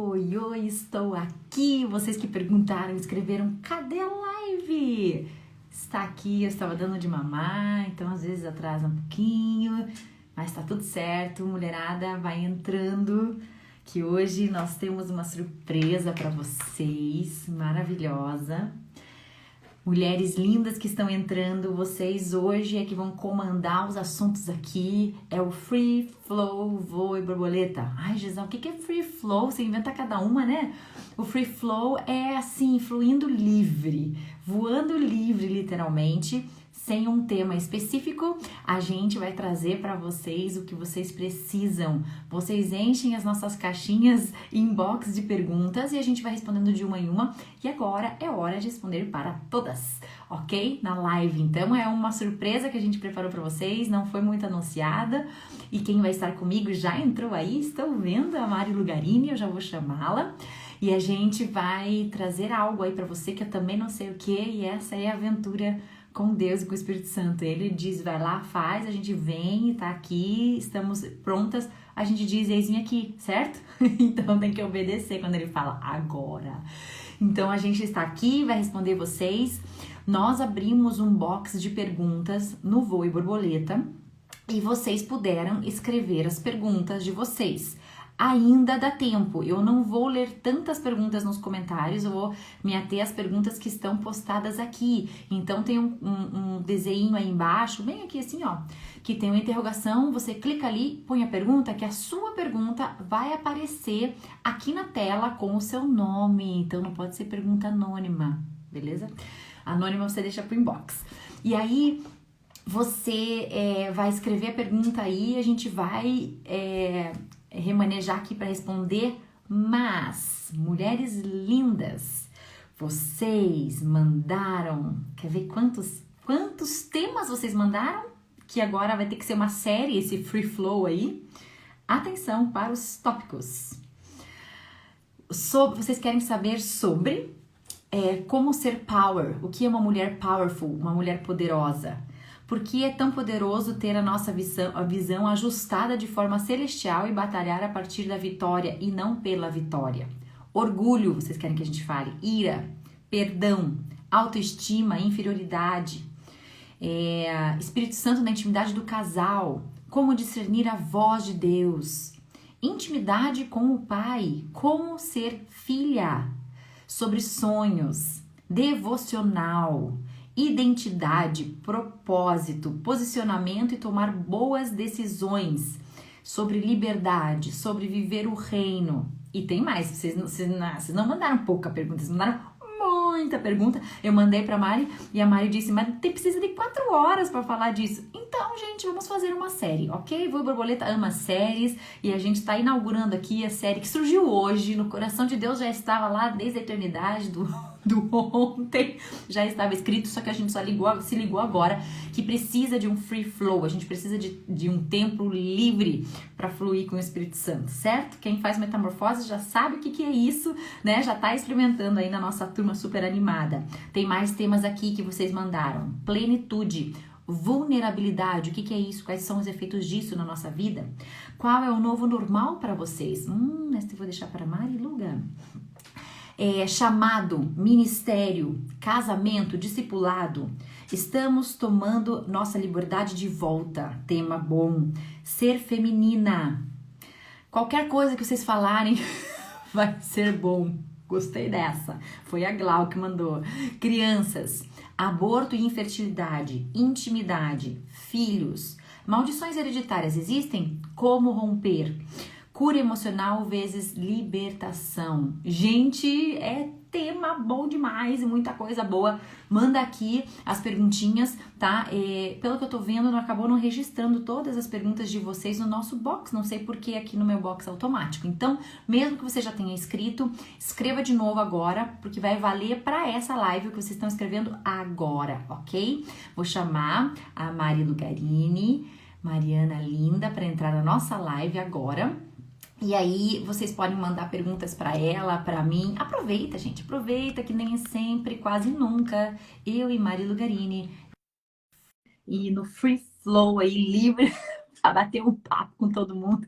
Oi, oi, estou aqui. Vocês que perguntaram, escreveram, cadê a live? Está aqui, eu estava dando de mamar, então às vezes atrasa um pouquinho, mas tá tudo certo, mulherada, vai entrando, que hoje nós temos uma surpresa para vocês, maravilhosa. Mulheres lindas que estão entrando, vocês hoje é que vão comandar os assuntos aqui, é o Free Flow Voo e Borboleta. Ai, Gisele, o que é Free Flow? Você inventa cada uma, né? O Free Flow é assim, fluindo livre, voando livre literalmente, sem um tema específico. A gente vai trazer para vocês o que vocês precisam. Vocês enchem as nossas caixinhas inbox de perguntas e a gente vai respondendo de uma em uma. E agora é hora de responder para todas, ok? Na live. Então é uma surpresa que a gente preparou para vocês, não foi muito anunciada. E quem vai estar comigo já entrou aí, estou vendo a Mari Lugarini, eu já vou chamá-la. E a gente vai trazer algo aí para você que eu também não sei o que, e essa é a aventura com Deus e com o Espírito Santo. Ele diz, vai lá, faz, a gente vem, tá aqui, estamos prontas, a gente diz, eis-me aqui, certo? Então tem que obedecer quando ele fala agora. Então a gente está aqui, vai responder vocês. Nós abrimos um box de perguntas no Voo e Borboleta e vocês puderam escrever as perguntas de vocês. Ainda dá tempo, eu não vou ler tantas perguntas nos comentários, eu vou me ater às perguntas que estão postadas aqui. Então tem um desenho aí embaixo, bem aqui assim ó, que tem uma interrogação, você clica ali, põe a pergunta, que a sua pergunta vai aparecer aqui na tela com o seu nome, então não pode ser pergunta anônima, beleza? Anônima você deixa pro inbox. E aí você vai escrever a pergunta aí, a gente vai remanejar aqui para responder, mas, mulheres lindas, vocês mandaram, quer ver quantos temas vocês mandaram? Que agora vai ter que ser uma série, esse free flow aí. Atenção para os tópicos. Vocês querem saber sobre como ser power, o que é uma mulher powerful, uma mulher poderosa. Por que é tão poderoso ter a nossa visão ajustada de forma celestial e batalhar a partir da vitória e não pela vitória? Orgulho, vocês querem que a gente fale? Ira, perdão, autoestima, inferioridade, Espírito Santo na intimidade do casal, como discernir a voz de Deus, intimidade com o Pai, como ser filha, sobre sonhos, devocional, identidade, propósito, posicionamento e tomar boas decisões, sobre liberdade, sobre viver o reino. E tem mais, vocês não mandaram pouca pergunta, vocês mandaram muita pergunta. Eu mandei pra Mari e a Mari disse, mas precisa de 4 horas para falar disso. Então, gente, vamos fazer uma série, ok? Voo Borboleta ama séries e a gente tá inaugurando aqui a série que surgiu hoje, no coração de Deus já estava lá desde a eternidade do ontem, já estava escrito, só que a gente só se ligou agora, que precisa de um free flow, a gente precisa de um tempo livre para fluir com o Espírito Santo, certo? Quem faz metamorfose já sabe o que é isso, né? Já tá experimentando aí na nossa turma super animada. Tem mais temas aqui que vocês mandaram. Plenitude, vulnerabilidade, o que é isso? Quais são os efeitos disso na nossa vida? Qual é o novo normal para vocês? Essa eu vou deixar para Mari Luga. Chamado, ministério, casamento, discipulado. Estamos tomando nossa liberdade de volta. Tema bom. Ser feminina. Qualquer coisa que vocês falarem vai ser bom. Gostei dessa. Foi a Glau que mandou. Crianças, aborto e infertilidade, intimidade, filhos. Maldições hereditárias existem? Como romper? Cura emocional vezes libertação. Gente, é tema bom demais e muita coisa boa. Manda aqui as perguntinhas, tá? Pelo que eu tô vendo, acabou não registrando todas as perguntas de vocês no nosso box. Não sei por que aqui no meu box automático. Então, mesmo que você já tenha escrito, escreva de novo agora, porque vai valer para essa live o que vocês estão escrevendo agora, ok? Vou chamar a Mari Lugarini, Mariana linda, para entrar na nossa live agora. E aí, vocês podem mandar perguntas para ela, para mim. Aproveita, gente. Aproveita que nem sempre, quase nunca, eu e Mari Lugarini. E no free flow aí, livre, a bater um papo com todo mundo,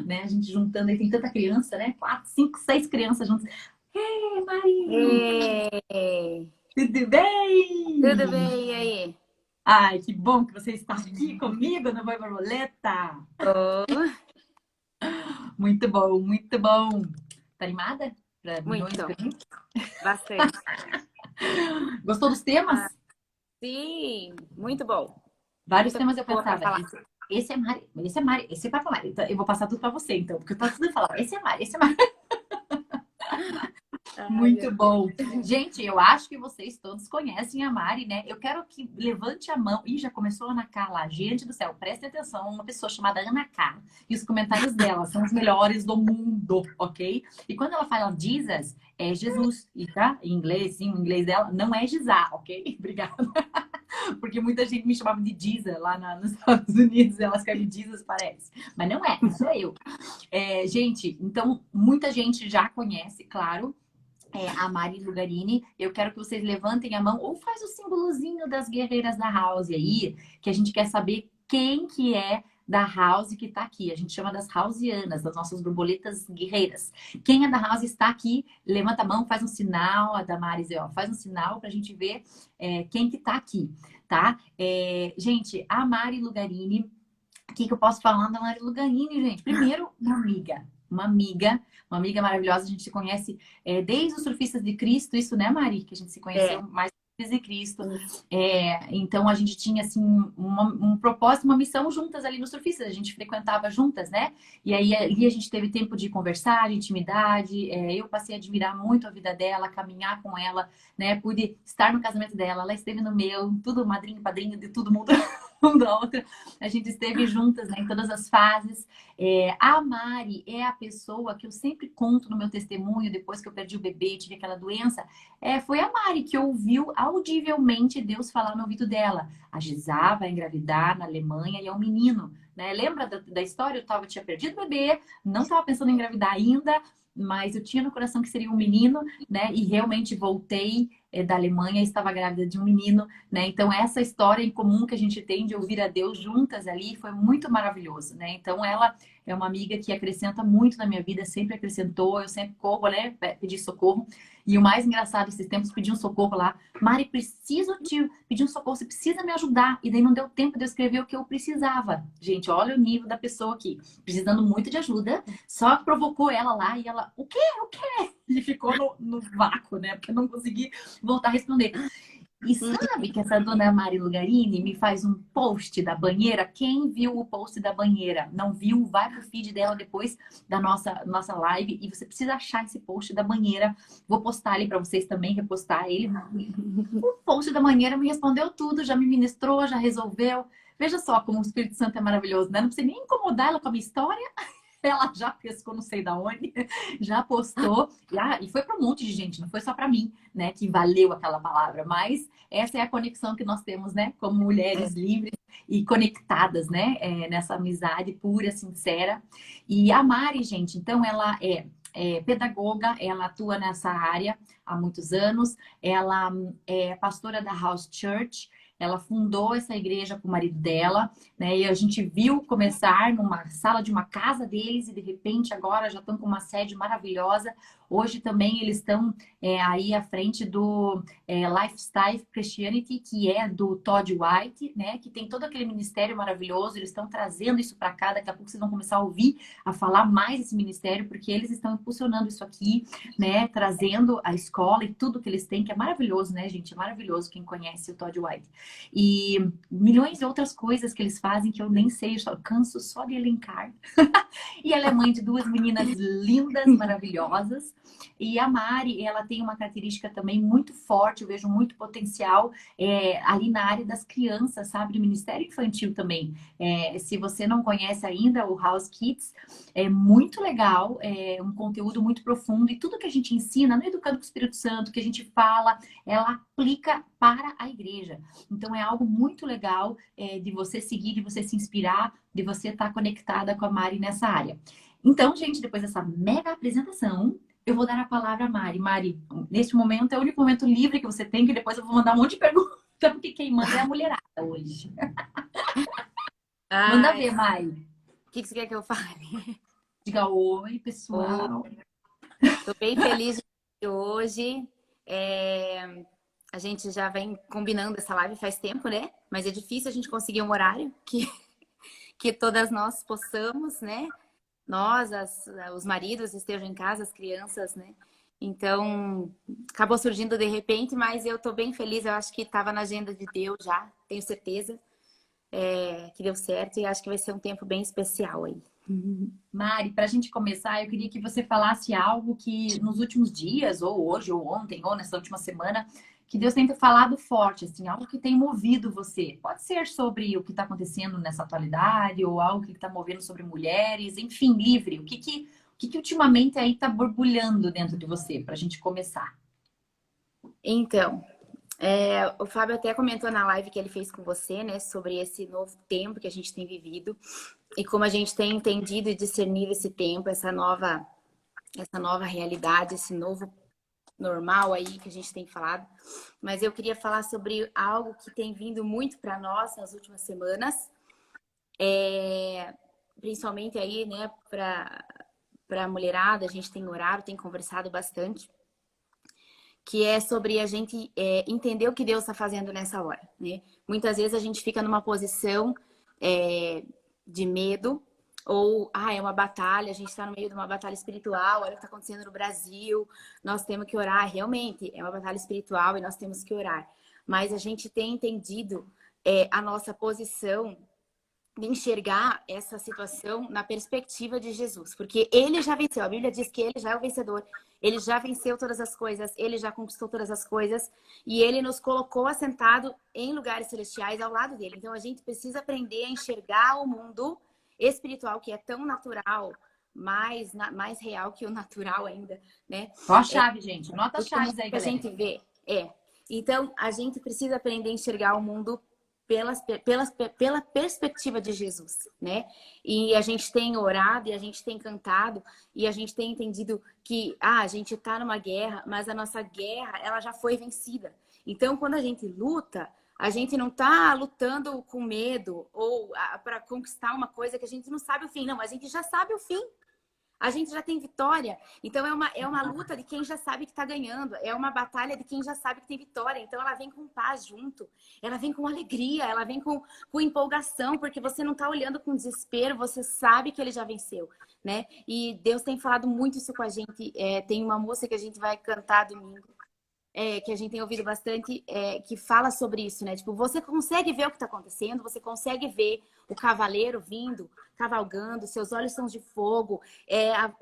né? A gente juntando aí, tem tanta criança, né? 4, 5, 6 crianças juntas. Ei, Mari! Ei, Tudo bem? tudo bem, e aí? Ai, que bom que você está aqui comigo no Vai Borboleta. Oh, Muito bom, muito bom. Tá animada para milhões de muito, perguntas? bastante. Gostou dos temas? Ah, sim, muito bom. Vários Muita temas coisa eu boa para pensava, falar. esse é Mari, esse é Mari, esse é para Mari. Então, eu vou passar tudo para você, então, porque eu tô tudo falando, esse é Mari, esse é Mari. Ai, Muito meu bom. Deus. Gente, eu acho que vocês todos conhecem a Mari, né? Eu quero que levante a mão. Ih, já começou a Ana K lá. Gente do céu, preste atenção. Uma pessoa chamada Ana K. E os comentários dela são os melhores do mundo, ok? E quando ela fala Jesus, é Jesus. E tá? Em inglês, sim, o inglês dela não é Gisá, ok? Obrigada. Porque muita gente me chamava de Giza lá nos Estados Unidos. Ela escreve Jesus, parece. Mas não é, sou eu. Gente, então, muita gente já conhece, claro, a Mari Lugarini. Eu quero que vocês levantem a mão ou faz o símbolozinho das guerreiras da House aí, que a gente quer saber quem que é da House que tá aqui. A gente chama das Houseianas, das nossas borboletas guerreiras. Quem é da House está aqui, levanta a mão, faz um sinal, a Damares, ó, faz um sinal pra gente ver quem que tá aqui, tá? Gente, a Mari Lugarini, o que eu posso falar da Mari Lugarini, gente? Primeiro, uma amiga maravilhosa. A gente se conhece desde os Surfistas de Cristo, isso, né, Mari? Que a gente se conheceu É, mais Surfistas de Cristo. isso. Então, a gente tinha, assim, um propósito, uma missão juntas ali nos Surfistas. A gente frequentava juntas, né? E aí, ali a gente teve tempo de conversar, de intimidade. Eu passei a admirar muito a vida dela, caminhar com ela, né? Pude estar no casamento dela, ela esteve no meu, tudo madrinho, padrinho de todo mundo. Um da outra, a gente esteve juntas, né, em todas as fases. A Mari é a pessoa que eu sempre conto no meu testemunho, depois que eu perdi o bebê, tive aquela doença. Foi a Mari que ouviu audivelmente Deus falar no ouvido dela. A Gisá vai engravidar na Alemanha e é um menino. Né? Lembra da história? Tinha perdido o bebê, não estava pensando em engravidar ainda, mas eu tinha no coração que seria um menino, né? E realmente voltei da Alemanha e estava grávida de um menino, né? Então, essa história em comum que a gente tem de ouvir a Deus juntas ali foi muito maravilhoso, né? Então, ela é uma amiga que acrescenta muito na minha vida, sempre acrescentou, eu sempre corro, né? Pedir socorro. E o mais engraçado, esses tempos, pedi um socorro lá. Mari, preciso te pedir um socorro, você precisa me ajudar. E daí não deu tempo de eu escrever o que eu precisava. Gente, olha o nível da pessoa aqui, precisando muito de ajuda, só provocou ela lá e ela, o quê? O quê? E ficou no vácuo, né? Porque eu não consegui voltar a responder. E sabe que essa dona Mari Lugarini me faz um post da banheira? Quem viu o post da banheira? Não viu? Vai pro feed dela depois da nossa live e você precisa achar esse post da banheira. Vou postar ali para vocês também, repostar ele. O post da banheira me respondeu tudo, já me ministrou, já resolveu. Veja só como o Espírito Santo é maravilhoso, né? Não precisa nem incomodar ela com a minha história. Ela já pescou não sei da onde, já postou, e foi para um monte de gente, não foi só para mim, né, que valeu aquela palavra, mas essa é a conexão que nós temos, né, como mulheres livres e conectadas, né, nessa amizade pura, sincera. E a Mari, gente, então ela é pedagoga, ela atua nessa área há muitos anos, ela é pastora da House Church. Ela fundou essa igreja com o marido dela, né? E a gente viu começar numa sala de uma casa deles e de repente agora já estão com uma sede maravilhosa. Hoje também eles estão aí à frente do Lifestyle Christianity, que é do Todd White, né? Que tem todo aquele ministério maravilhoso. Eles estão trazendo isso para cá. Daqui a pouco vocês vão começar a ouvir, a falar mais desse ministério, porque eles estão impulsionando isso aqui, né? Trazendo a escola e tudo que eles têm, que é maravilhoso, né, gente? É maravilhoso quem conhece o Todd White. E milhões de outras coisas que eles fazem que eu nem sei, eu canso só de elencar. E ela é mãe de duas meninas lindas, maravilhosas. E a Mari, ela tem uma característica também muito forte, eu vejo muito potencial ali na área das crianças, sabe? Do Ministério Infantil também. Se você não conhece ainda o House Kids, é muito legal, é um conteúdo muito profundo. E tudo que a gente ensina no Educando com o Espírito Santo, que a gente fala, ela aplica para a igreja. Então é algo muito legal de você seguir, de você se inspirar, de você estar conectada com a Mari nessa área. Então, gente, depois dessa mega apresentação, eu vou dar a palavra à Mari. Mari, neste momento é o único momento livre que você tem, que depois eu vou mandar um monte de perguntas, porque quem manda é a mulherada hoje. Manda Ai, ver, Mai. o que que você quer que eu fale? Diga oi, Ô, pessoal. tô bem feliz de estar aqui hoje. É, a gente já vem combinando essa live faz tempo, né? Mas é difícil a gente conseguir um horário que todas nós possamos, né? Nós, os maridos estejam em casa, as crianças, né? Então, acabou surgindo de repente, mas eu tô bem feliz. Eu acho que estava na agenda de Deus já, tenho certeza, que deu certo e acho que vai ser um tempo bem especial aí. Mari, para a gente começar, eu queria que você falasse algo que nos últimos dias, ou hoje, ou ontem, ou nessa última semana, que Deus tem falado forte, assim, algo que tem movido você. Pode ser sobre o que está acontecendo nessa atualidade, ou algo que está movendo sobre mulheres, enfim, livre. O que ultimamente aí está borbulhando dentro de você, para a gente começar? Então, o Fábio até comentou na live que ele fez com você, né, sobre esse novo tempo que a gente tem vivido e como a gente tem entendido e discernido esse tempo, essa nova realidade, esse novo normal aí que a gente tem falado. Mas eu queria falar sobre algo que tem vindo muito para nós nas últimas semanas, principalmente aí, né, para a mulherada, a gente tem orado, tem conversado bastante, que é sobre a gente entender o que Deus está fazendo nessa hora, né? Muitas vezes a gente fica numa posição de medo, ou é uma batalha, a gente está no meio de uma batalha espiritual, olha o que está acontecendo no Brasil, nós temos que orar. Realmente, é uma batalha espiritual e nós temos que orar. Mas a gente tem entendido a nossa posição de enxergar essa situação na perspectiva de Jesus, porque ele já venceu. A Bíblia diz que ele já é o vencedor, ele já venceu todas as coisas, ele já conquistou todas as coisas e ele nos colocou assentado em lugares celestiais ao lado dele. Então a gente precisa aprender a enxergar o mundo espiritual, que é tão natural, mais real que o natural ainda, né? Qual a chave, gente? Anota as Do que o mundo chaves aí, que a galera. gente vê. Então, a gente precisa aprender a enxergar o mundo pela perspectiva de Jesus, né? E a gente tem orado, e a gente tem cantado, e a gente tem entendido que a gente está numa guerra, mas a nossa guerra, ela já foi vencida. Então, quando a gente luta, a gente não está lutando com medo ou para conquistar uma coisa que a gente não sabe o fim. Não, a gente já sabe o fim. A gente já tem vitória. Então, é uma luta de quem já sabe que está ganhando. É uma batalha de quem já sabe que tem vitória. Então, ela vem com paz junto. Ela vem com alegria. Ela vem com empolgação. Porque você não está olhando com desespero. Você sabe que ele já venceu, né? E Deus tem falado muito isso com a gente. Tem uma música que a gente vai cantar domingo. Que a gente tem ouvido bastante, que fala sobre isso, né? Tipo, você consegue ver o que está acontecendo, você consegue ver o cavaleiro vindo, cavalgando, seus olhos são de fogo,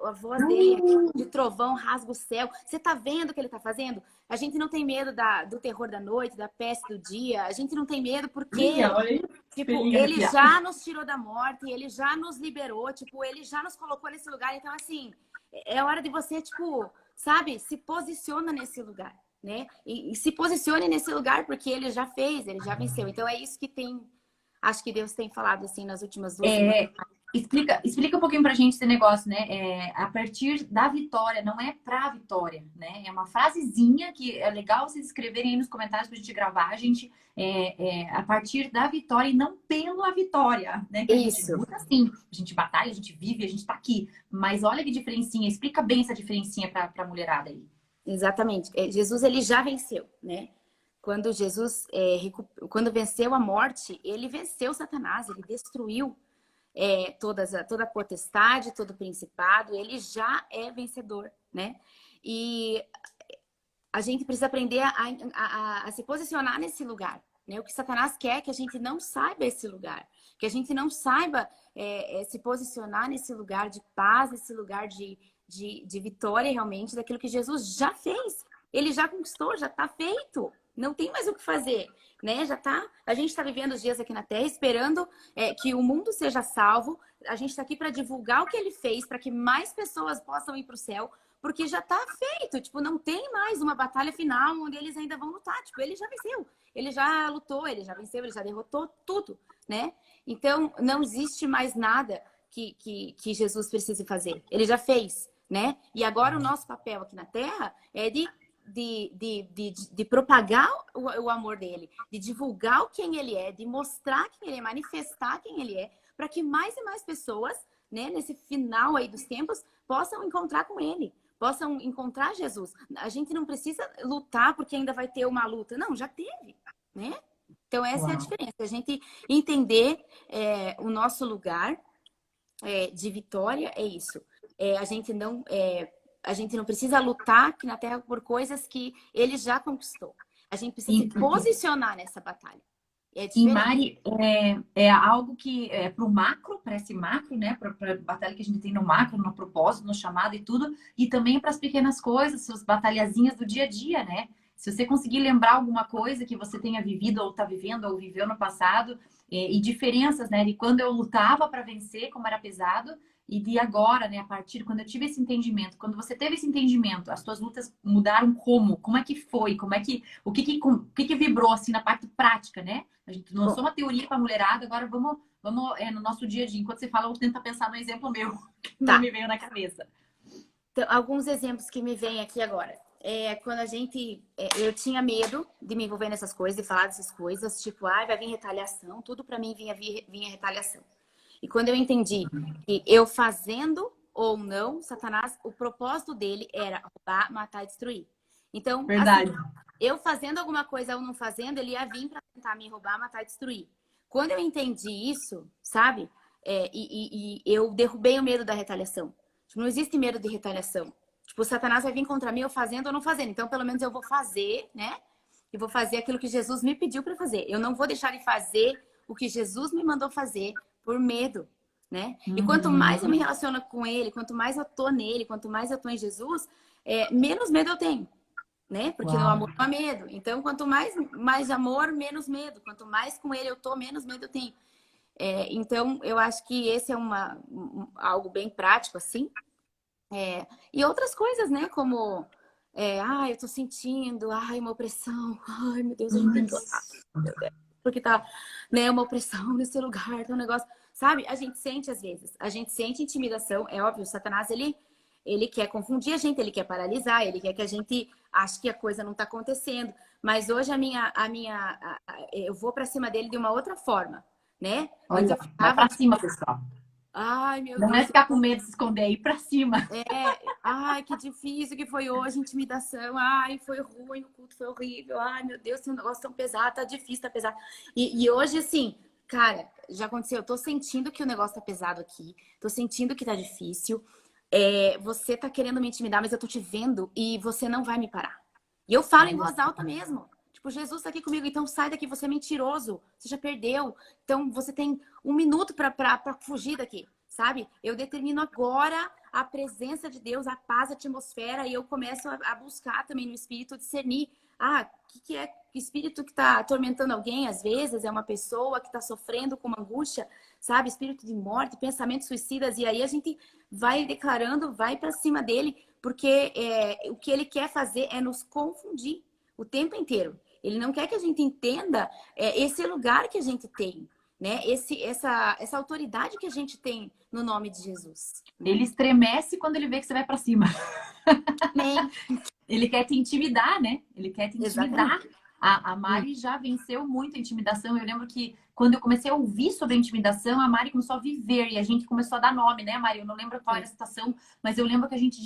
a voz dele de trovão rasga o céu. Você tá vendo o que ele tá fazendo? A gente não tem medo do terror da noite, da peste do dia, a gente não tem medo porque, Olha aí, tipo, filhinha ele arrepiada. já nos tirou da morte, ele já nos liberou, tipo, ele já nos colocou nesse lugar. Então, assim, é hora de você, tipo, sabe, se posiciona nesse lugar, né? E se posicione nesse lugar porque ele já fez, ele já venceu. Então é isso que acho que Deus tem falado assim nas últimas 2 semanas. Explica um pouquinho pra gente esse negócio, né? A partir da vitória, não é pra vitória, né? É uma frasezinha que é legal vocês escreverem aí nos comentários pra gente gravar, a gente, a partir da vitória e não pela vitória, né? Que a gente Isso, luta assim, a gente batalha, a gente vive, a gente tá aqui. Mas olha que diferencinha, explica bem essa diferencinha pra mulherada aí. exatamente. Jesus ele já venceu, né? Quando Jesus quando venceu a morte, ele venceu Satanás, ele destruiu toda a potestade, todo o principado, ele já é vencedor, né? E a gente precisa aprender a se posicionar nesse lugar. Né? O que Satanás quer é que a gente não saiba esse lugar, que a gente não saiba se posicionar nesse lugar de paz, nesse lugar de vitória realmente, daquilo que Jesus já fez. Ele já conquistou, já está feito. Não tem mais o que fazer, né? Já tá. A gente está vivendo os dias aqui na Terra esperando que o mundo seja salvo. A gente está aqui para divulgar o que ele fez, para que mais pessoas possam ir para o céu, porque já tá feito, tipo, não tem mais uma batalha final onde eles ainda vão lutar, tipo, ele já venceu, ele já lutou, ele já venceu, ele já derrotou tudo, né? Então, não existe mais nada que Jesus precise fazer, ele já fez, né? E agora o nosso papel aqui na Terra é de de propagar o amor dele, de divulgar quem ele é, de mostrar quem ele é, manifestar quem ele é, para que mais e mais pessoas, né, nesse final aí dos tempos, possam encontrar com ele, possam encontrar Jesus. A gente não precisa lutar porque ainda vai ter uma luta. Não, já teve, né? Então, essa é a diferença. A gente entender o nosso lugar de vitória é isso. A gente não precisa lutar aqui na Terra por coisas que ele já conquistou. A gente precisa se posicionar nessa batalha. E Mari, é algo que é para o macro, para esse macro, né? Para a batalha que a gente tem no macro, no propósito, no chamado e tudo, e também para as pequenas coisas, suas batalhazinhas do dia a dia, né? Se você conseguir lembrar alguma coisa que você tenha vivido, ou está vivendo, ou viveu no passado, e diferenças, né? De quando eu lutava para vencer, como era pesado, e de agora, né? A partir de quando eu tive esse entendimento, quando você teve esse entendimento, as tuas lutas mudaram como? Como é que foi? Como é que o que vibrou assim na parte prática, né? A gente lançou uma teoria para a mulherada, agora vamos no nosso dia a dia. Enquanto você fala, eu vou tentar pensar no exemplo meu, que não me veio na cabeça. Então, alguns exemplos que me vêm aqui agora. Quando eu tinha medo de me envolver nessas coisas, de falar dessas coisas, tipo, vai vir retaliação, tudo para mim vinha retaliação. E quando eu entendi que eu fazendo ou não, Satanás, o propósito dele era roubar, matar e destruir. Então, verdade. Assim, eu fazendo alguma coisa ou não fazendo, ele ia vir para tentar me roubar, matar e destruir. Quando eu entendi isso, sabe? E eu derrubei o medo da retaliação. Tipo, não existe medo de retaliação. Tipo, o Satanás vai vir contra mim eu fazendo ou não fazendo. Então, pelo menos eu vou fazer, né? E vou fazer aquilo que Jesus me pediu para fazer. Eu não vou deixar de fazer o que Jesus me mandou fazer por medo, né? E quanto mais eu me relaciono com ele, quanto mais eu tô nele, quanto mais eu tô em Jesus, menos medo eu tenho, né? Porque no amor não há medo. Então, quanto mais amor, menos medo. Quanto mais com ele eu tô, menos medo eu tenho. Então, eu acho que esse é algo bem prático, assim. E outras coisas, né? Como, eu tô sentindo, uma opressão. Ai, meu Deus, a gente tem que orar. Porque tá, né, uma opressão nesse lugar, tá um negócio... Sabe? A gente sente às vezes. A gente sente intimidação. É óbvio, o Satanás, ele quer confundir a gente, ele quer paralisar, ele quer que a gente ache que a coisa não tá acontecendo. Mas hoje eu vou pra cima dele de uma outra forma, né? Olha, vai pra cima, pessoal. Ai, meu Deus. Não é ficar com medo de se esconder, é ir pra cima. Ai, que difícil que foi hoje, intimidação. Ai, foi ruim, o culto foi horrível. Ai, meu Deus, tem um negócio tão pesado, tá difícil, tá pesado. E hoje, assim, cara, já aconteceu. Eu tô sentindo que o negócio tá pesado aqui. Tô sentindo que tá difícil. Você tá querendo me intimidar, mas eu tô te vendo e você não vai me parar. E eu falo em voz alta mesmo. Tipo, Jesus tá aqui comigo, então sai daqui, você é mentiroso. Você já perdeu. Então, você tem 1 minuto pra fugir daqui, sabe? Eu determino agora a presença de Deus, a paz, a atmosfera, e eu começo a buscar também no Espírito discernir. O que é espírito que está atormentando alguém, às vezes, é uma pessoa que está sofrendo com uma angústia, sabe? Espírito de morte, pensamentos suicidas, e aí a gente vai declarando, vai para cima dele, porque o que ele quer fazer é nos confundir o tempo inteiro. Ele não quer que a gente entenda esse lugar que a gente tem, né? Essa autoridade que a gente tem no nome de Jesus. Ele estremece quando ele vê que você vai para cima. Amém. Ele quer te intimidar, né? Ele quer te intimidar. Exatamente. A Mari já venceu muito a intimidação. Eu lembro que quando eu comecei a ouvir sobre a intimidação, a Mari começou a viver e a gente começou a dar nome, né, Mari? Eu não lembro qual era a situação, mas eu lembro que gente,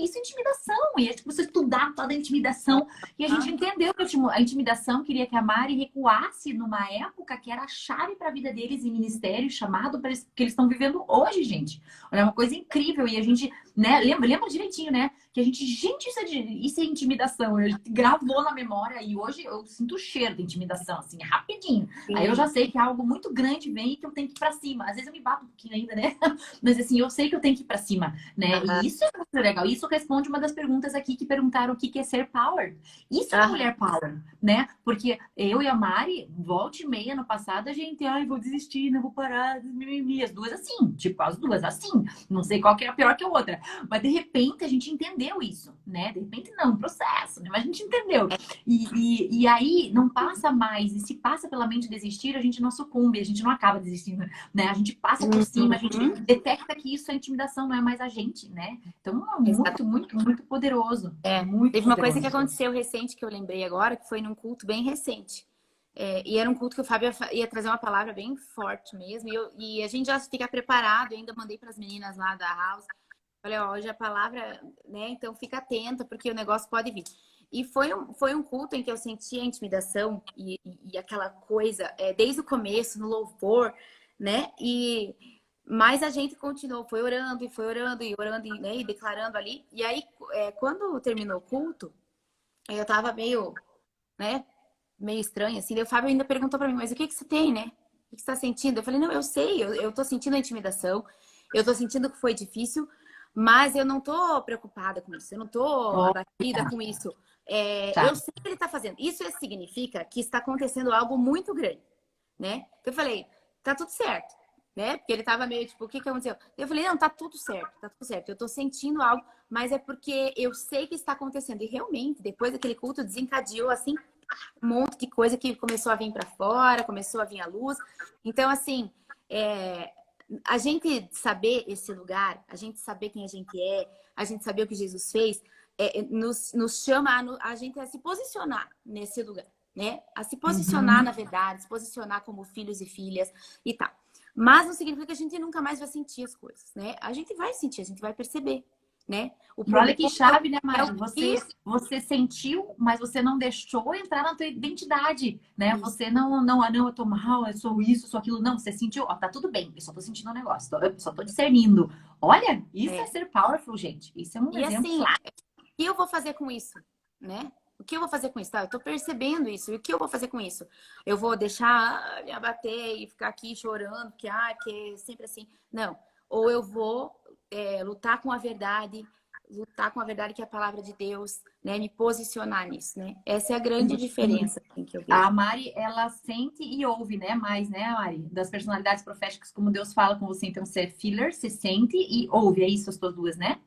isso é intimidação. E a gente começou a estudar toda a intimidação e a gente entendeu que a intimidação queria que a Mari recuasse numa época que era a chave para a vida deles em ministério, chamado para que eles estão vivendo hoje, gente. É uma coisa incrível e a gente, né, lembra direitinho, né? Que a gente, isso é intimidação. Eu gravou na memória e hoje eu sinto o cheiro da intimidação, assim, rapidinho. Sim. Aí eu já sei que algo muito grande vem e que eu tenho que ir pra cima. Às vezes eu me bato um pouquinho ainda, né? Mas assim, eu sei que eu tenho que ir pra cima, né? E isso é muito legal. Isso responde uma das perguntas aqui que perguntaram o que é ser power. Isso é mulher power, né? Porque eu e a Mari, volta e meia no passado, a gente, vou desistir, não vou parar, as duas assim, tipo, as duas assim. Não sei qual que era pior que a outra. Mas de repente a gente entendeu isso, né? De repente não, processo, né? Mas a gente entendeu. E aí não passa mais, e se passa pela mente desistir, a gente gente não sucumbe, a gente não acaba desistindo, né? A gente passa por cima, a gente Uhum. detecta que isso é intimidação, não é mais a gente, né? Então, é muito, muito, muito poderoso. Muito Teve uma coisa que poderoso. aconteceu recente que eu lembrei agora, que foi num culto bem recente. E era um culto que o Fábio ia trazer uma palavra bem forte mesmo. E a gente já fica preparado. Eu ainda mandei para as meninas lá da House. Falei, ó, hoje a palavra, né? Então fica atenta, porque o negócio pode vir. E foi um culto em que eu senti a intimidação e aquela coisa, desde o começo, no louvor, né? Mas a gente continuou, foi orando, e foi orando, e orando, e, né, e declarando ali. E aí, quando terminou o culto, eu tava meio, né, meio estranha, assim. Daí o Fábio ainda perguntou pra mim, mas o que que você tem, né? O que que você tá sentindo? Eu falei, não, eu sei, eu tô sentindo a intimidação, eu tô sentindo que foi difícil, mas eu não tô preocupada com isso, eu não tô Olha, abatida com isso. tá. Eu sei o que ele tá fazendo. Isso significa que está acontecendo algo muito grande, né? Eu falei, tá tudo certo, né? Porque ele tava meio tipo, o que que aconteceu? Eu falei, não, tá tudo certo, tá tudo certo. Eu tô sentindo algo, mas é porque eu sei que está acontecendo. E realmente, depois daquele culto, desencadeou assim um monte de coisa que começou a vir para fora, começou a vir à luz. Então, assim, a gente saber esse lugar, a gente saber quem a gente é, a gente saber o que Jesus fez, nos chama a gente a se posicionar nesse lugar, né? A se posicionar na Uhum. verdade, se posicionar como filhos e filhas e tal. Mas não significa que a gente nunca mais vai sentir as coisas, né? A gente vai sentir, a gente vai perceber, né? O E olha problema que é chave, né, é Mari? o que Você sentiu, mas você não deixou entrar na tua identidade, né? isso. Você não, eu tô mal, eu sou isso, sou aquilo. Não, você sentiu, ó, tá tudo bem, eu só tô sentindo um negócio, eu só tô discernindo. Olha, isso é É. ser powerful, gente. Isso é um E exemplo assim, claro. o que eu vou fazer com isso, né? O que eu vou fazer com isso? Tá, eu tô percebendo isso. E o que eu vou fazer com isso? Eu vou deixar me abater e ficar aqui chorando, porque é sempre assim. Não. Ou eu vou lutar com a verdade, lutar com a verdade que é a palavra de Deus, né? Me posicionar nisso, né? Essa é a grande diferença assim, que eu A vejo. Mari, ela sente e ouve, né? Mais, né, Mari? Das personalidades proféticas, como Deus fala com você. Então, você é feeler, você sente e ouve. É isso, as tuas duas, né?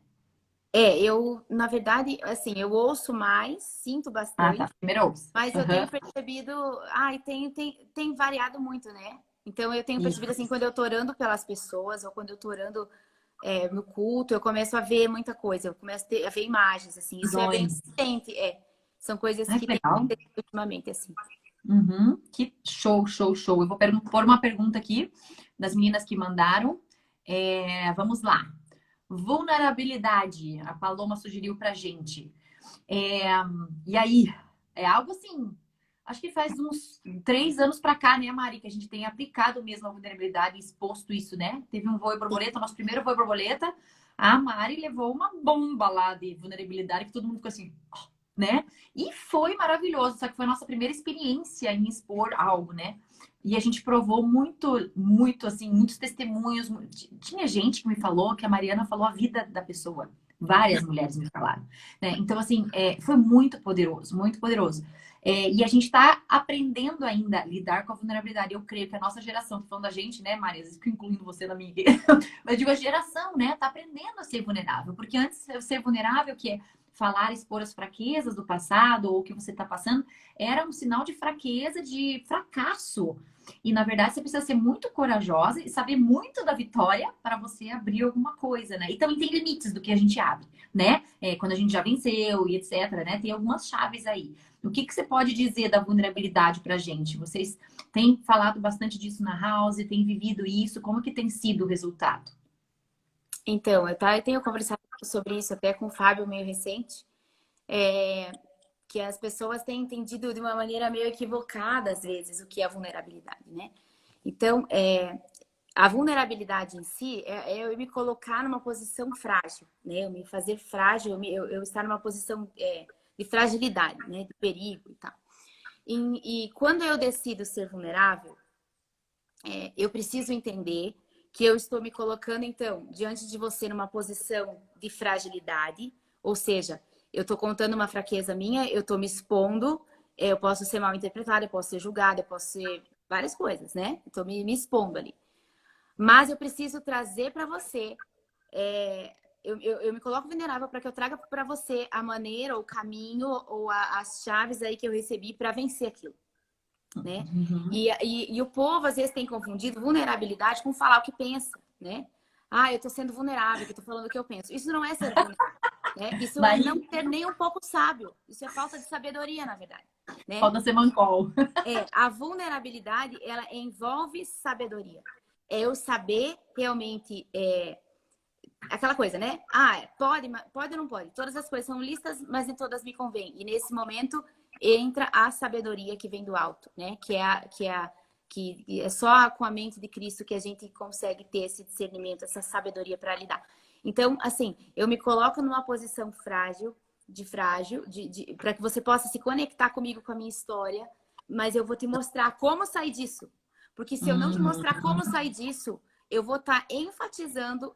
Na verdade, assim, eu ouço mais, sinto Ah, tá. bastante. Primeiro ouve. Mas eu tenho Aham. percebido, e tem variado muito, né? Então eu tenho percebido Isso. assim, quando eu tô orando pelas pessoas, ou quando eu tô orando no culto, eu começo a ver muita coisa, eu começo a ver imagens, assim, isso é bem Visões. recente, São coisas Ai, que que tem legal. acontecido ultimamente, assim. Uhum. Que show, show, show. Eu vou pôr uma pergunta aqui das meninas que mandaram. Vamos lá. Vulnerabilidade. A Paloma sugeriu pra gente. É, e aí, é algo assim. Acho que faz uns 3 anos pra cá, né, Mari, que a gente tem aplicado mesmo a vulnerabilidade, exposto isso, né? Teve um voo borboleta, nosso primeiro voo borboleta. A Mari levou uma bomba lá de vulnerabilidade que todo mundo ficou assim, né? E foi maravilhoso, só que foi a nossa primeira experiência em expor algo, né? E a gente provou muito, muito, assim, muitos testemunhos. Tinha gente que me falou que a Mariana falou a vida da pessoa. Várias mulheres me falaram, né? Então, assim, foi muito poderoso, muito poderoso. E a gente está aprendendo ainda a lidar com a vulnerabilidade. Eu creio que a nossa geração, tô falando da gente, né, Maria? Às vezes fico incluindo você na minha. Mas eu digo, a geração, né, tá aprendendo a ser vulnerável. Porque antes, eu ser vulnerável, que é falar, expor as fraquezas do passado ou o que você está passando, era um sinal de fraqueza, de fracasso. E na verdade você precisa ser muito corajosa e saber muito da vitória para você abrir alguma coisa, né? E também tem limites do que a gente abre, né? Quando a gente já venceu e etc, né? Tem algumas chaves aí. O que que você pode dizer da vulnerabilidade pra gente? Vocês têm falado bastante disso na House, têm vivido isso, como que tem sido o resultado? Então, eu tenho conversado sobre isso até com o Fábio meio recente, que as pessoas têm entendido de uma maneira meio equivocada, às vezes, o que é a vulnerabilidade, né? Então, a vulnerabilidade em si é eu me colocar numa posição frágil, né? Eu me fazer frágil, eu estar numa posição de fragilidade, né? De perigo e tal. E quando eu decido ser vulnerável, eu preciso entender que eu estou me colocando, então, diante de você numa posição de fragilidade, ou seja, eu estou contando uma fraqueza minha, eu estou me expondo, eu posso ser mal interpretada, eu posso ser julgada, eu posso ser várias coisas, né? Estou me expondo ali. Mas eu preciso trazer para você, eu me coloco vulnerável para que eu traga para você a maneira, o caminho ou as chaves aí que eu recebi para vencer aquilo. né? Uhum. E o povo, às vezes, tem confundido vulnerabilidade com falar o que pensa, né? Ah, eu tô sendo vulnerável, que eu tô falando o que eu penso. Isso não é ser vulnerável, né? Isso é não Daí, ser nem um pouco sábio. Isso é falta de sabedoria, na verdade, né? falta ser mancol. A vulnerabilidade, ela envolve sabedoria. É eu saber realmente aquela coisa, né? Ah, pode ou não pode? Todas as coisas são listas, mas nem todas me convêm. E nesse momento entra a sabedoria que vem do alto, né? Que é só com a mente de Cristo que a gente consegue ter esse discernimento, essa sabedoria para lidar. Então, assim, eu me coloco numa posição frágil, para que você possa se conectar comigo, com a minha história, mas eu vou te mostrar como sair disso. Porque se eu não te mostrar como sair disso, eu vou estar enfatizando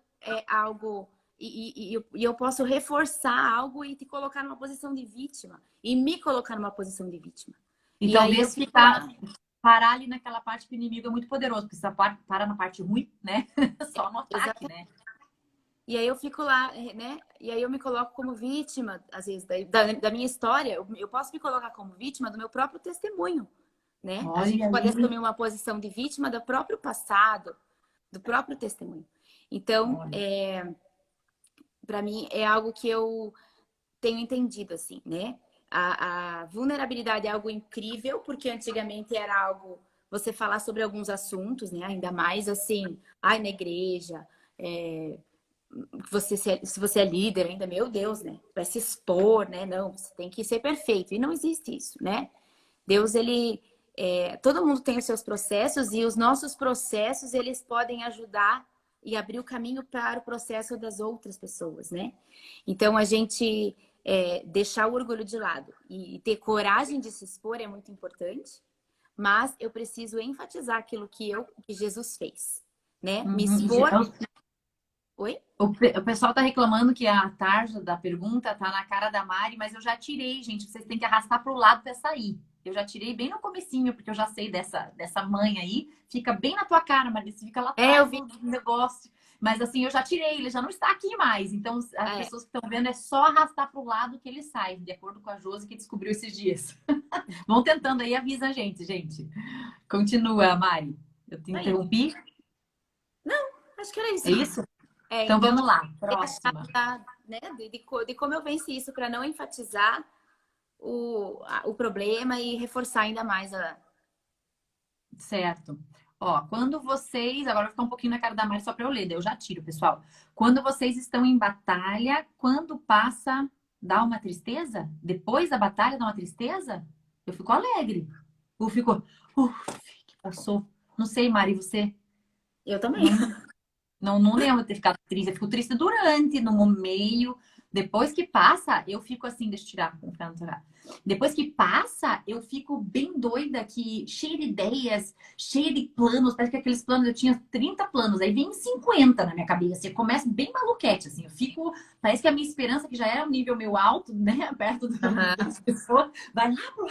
algo e eu posso reforçar algo e te colocar numa posição de vítima e me colocar numa posição de vítima. E E aí eu talvez fico lá. parar ali naquela parte que o inimigo é muito poderoso, porque se você para na parte ruim, né? Só no ataque, Exatamente. né? E aí eu fico lá, né? E aí eu me coloco como vítima, às vezes, da minha história. Eu posso me colocar como vítima do meu próprio testemunho, né? A Olha gente pode aí. assumir uma posição de vítima do próprio passado, do próprio testemunho. Então, Olha. para mim, é algo que eu tenho entendido, assim, né? A vulnerabilidade é algo incrível, porque antigamente era algo, você falar sobre alguns assuntos, né? Ainda mais assim, ai, na igreja, se você é líder ainda, meu Deus, né? Vai se expor, né? Não, você tem que ser perfeito. E não existe isso, né? Deus, ele... todo mundo tem os seus processos e os nossos processos, eles podem ajudar e abrir o caminho para o processo das outras pessoas, né? Então, a gente deixar o orgulho de lado e ter coragem de se expor é muito importante, mas eu preciso enfatizar aquilo que Jesus fez, né? Me Uhum. expor... Oi? O pessoal tá reclamando que a tarja da pergunta tá na cara da Mari, mas eu já tirei, gente. Vocês têm que arrastar pro lado pra sair. Eu já tirei bem no comecinho, porque eu já sei dessa manha aí. Fica bem na tua cara, Marisa. Fica lá Eu atrás vi. do negócio. Mas assim, eu já tirei, ele já não está aqui mais. Então, as É, pessoas que estão vendo é só arrastar pro lado que ele sai, de acordo com a Josi que descobriu esses dias. Vão tentando aí, avisa a gente, gente. Continua, Mari. Eu te aí. interrompi? Acho que era isso. É isso? Então Então, vamos lá, deixar, próxima. né, de como eu venci isso para não enfatizar o problema e reforçar ainda mais a. Certo. Ó, quando vocês. Agora vai ficar um pouquinho na cara da Mari só para eu ler, daí eu já tiro, pessoal. Quando vocês estão em batalha, quando passa, dá uma tristeza? Depois da batalha dá uma tristeza? Eu fico alegre. Eu fico. Que passou. Não sei, Mari, você. Eu também. Não, não lembro de ter ficado triste. Eu fico triste durante, no meio. Depois que passa, eu fico assim, deixa eu tirar, pra não tirar. Depois que passa, eu fico bem doida, que cheia de ideias, cheia de planos. Parece que aqueles planos, eu tinha 30 planos, aí vem 50 na minha cabeça. Eu começo bem maluquete, assim. Eu fico. Parece que a minha esperança, que já era um nível meio alto, né? Perto Aham. das pessoas, vai lá pro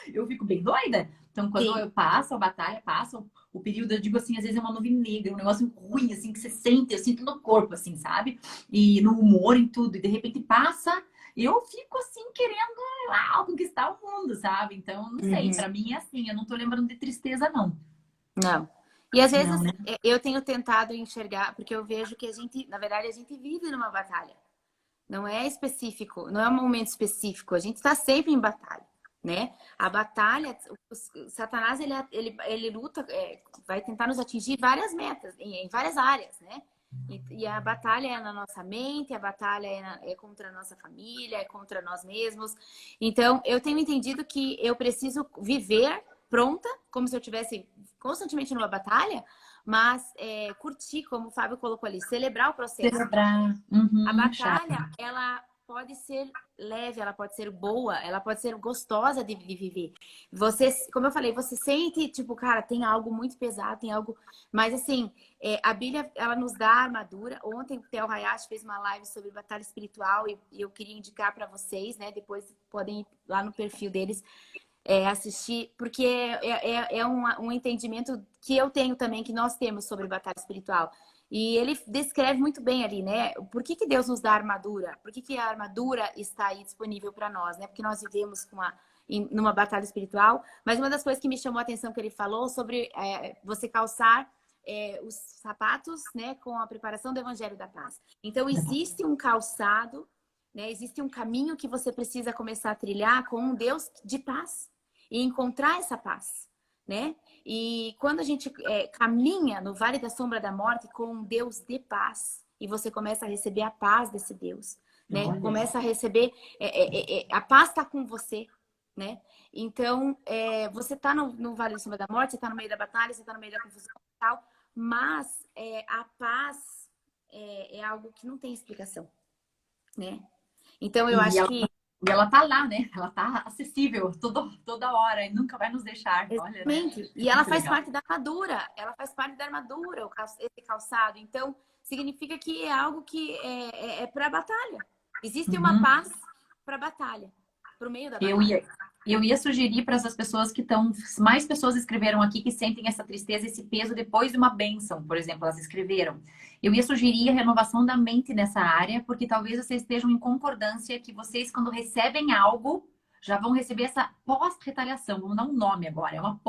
eu fico bem doida. Então, quando Sim. eu passo a batalha, passo o período, eu digo assim, às vezes é uma nuvem negra, um negócio ruim, assim, que você sente, eu sinto no corpo, assim, sabe? E no humor, em tudo. E de repente passa, eu fico assim, querendo conquistar o mundo, sabe? Então, não sei, Uhum. pra mim é assim, eu não tô lembrando de tristeza, não. Não. E às vezes Não, né? eu tenho tentado enxergar, porque eu vejo que a gente, na verdade, a gente vive numa batalha. Não é específico, não é um momento específico. A gente está sempre em batalha, né? A batalha, o Satanás, ele luta, vai tentar nos atingir várias metas, em várias áreas, né? E a batalha é na nossa mente, a batalha é contra a nossa família, é contra nós mesmos. Então, eu tenho entendido que eu preciso viver pronta, como se eu estivesse constantemente numa batalha, mas curtir, como o Fábio colocou ali, celebrar o processo. Celebrar. A Uhum, chave. batalha, ela pode ser leve, ela pode ser boa, ela pode ser gostosa de viver. Você, como eu falei, você sente, tipo, cara, tem algo muito pesado, tem algo... Mas, assim, a Bíblia, ela nos dá armadura. Ontem o Theo Hayashi fez uma live sobre batalha espiritual e eu queria indicar para vocês, né? Depois podem ir lá no perfil deles assistir, porque é um entendimento que eu tenho também, que nós temos sobre batalha espiritual. E ele descreve muito bem ali, né? Por que, que Deus nos dá armadura? Por que, que a armadura está aí disponível para nós, né? Porque nós vivemos numa batalha espiritual. Mas uma das coisas que me chamou a atenção que ele falou sobre você calçar os sapatos, né, com a preparação do Evangelho da Paz. Então, existe um calçado, né, existe um caminho que você precisa começar a trilhar com um Deus de paz e encontrar essa paz, né? E quando a gente caminha no Vale da Sombra da Morte com um Deus de paz, e você começa a receber a paz desse Deus, né? Olha. Começa a receber, a paz está com você, né? Então, você está no Vale da Sombra da Morte, você está no meio da batalha, você está no meio da confusão e tal, mas a paz é algo que não tem explicação, né? Então, eu acho que... E ela tá lá, né? Ela tá acessível toda hora e nunca vai nos deixar. Olha, né? Exatamente. E ela faz legal. parte da armadura. Ela faz parte da armadura, esse calçado. Então, significa que é algo que é para a batalha. Existe uma paz para a batalha, para o meio da batalha. Eu ia sugerir para essas pessoas que estão... Mais pessoas escreveram aqui que sentem essa tristeza, esse peso depois de uma bênção, por exemplo, elas escreveram. Eu ia sugerir a renovação da mente nessa área, porque talvez vocês estejam em concordância que vocês, quando recebem algo, já vão receber essa pós-retaliação. Vamos dar um nome agora, é uma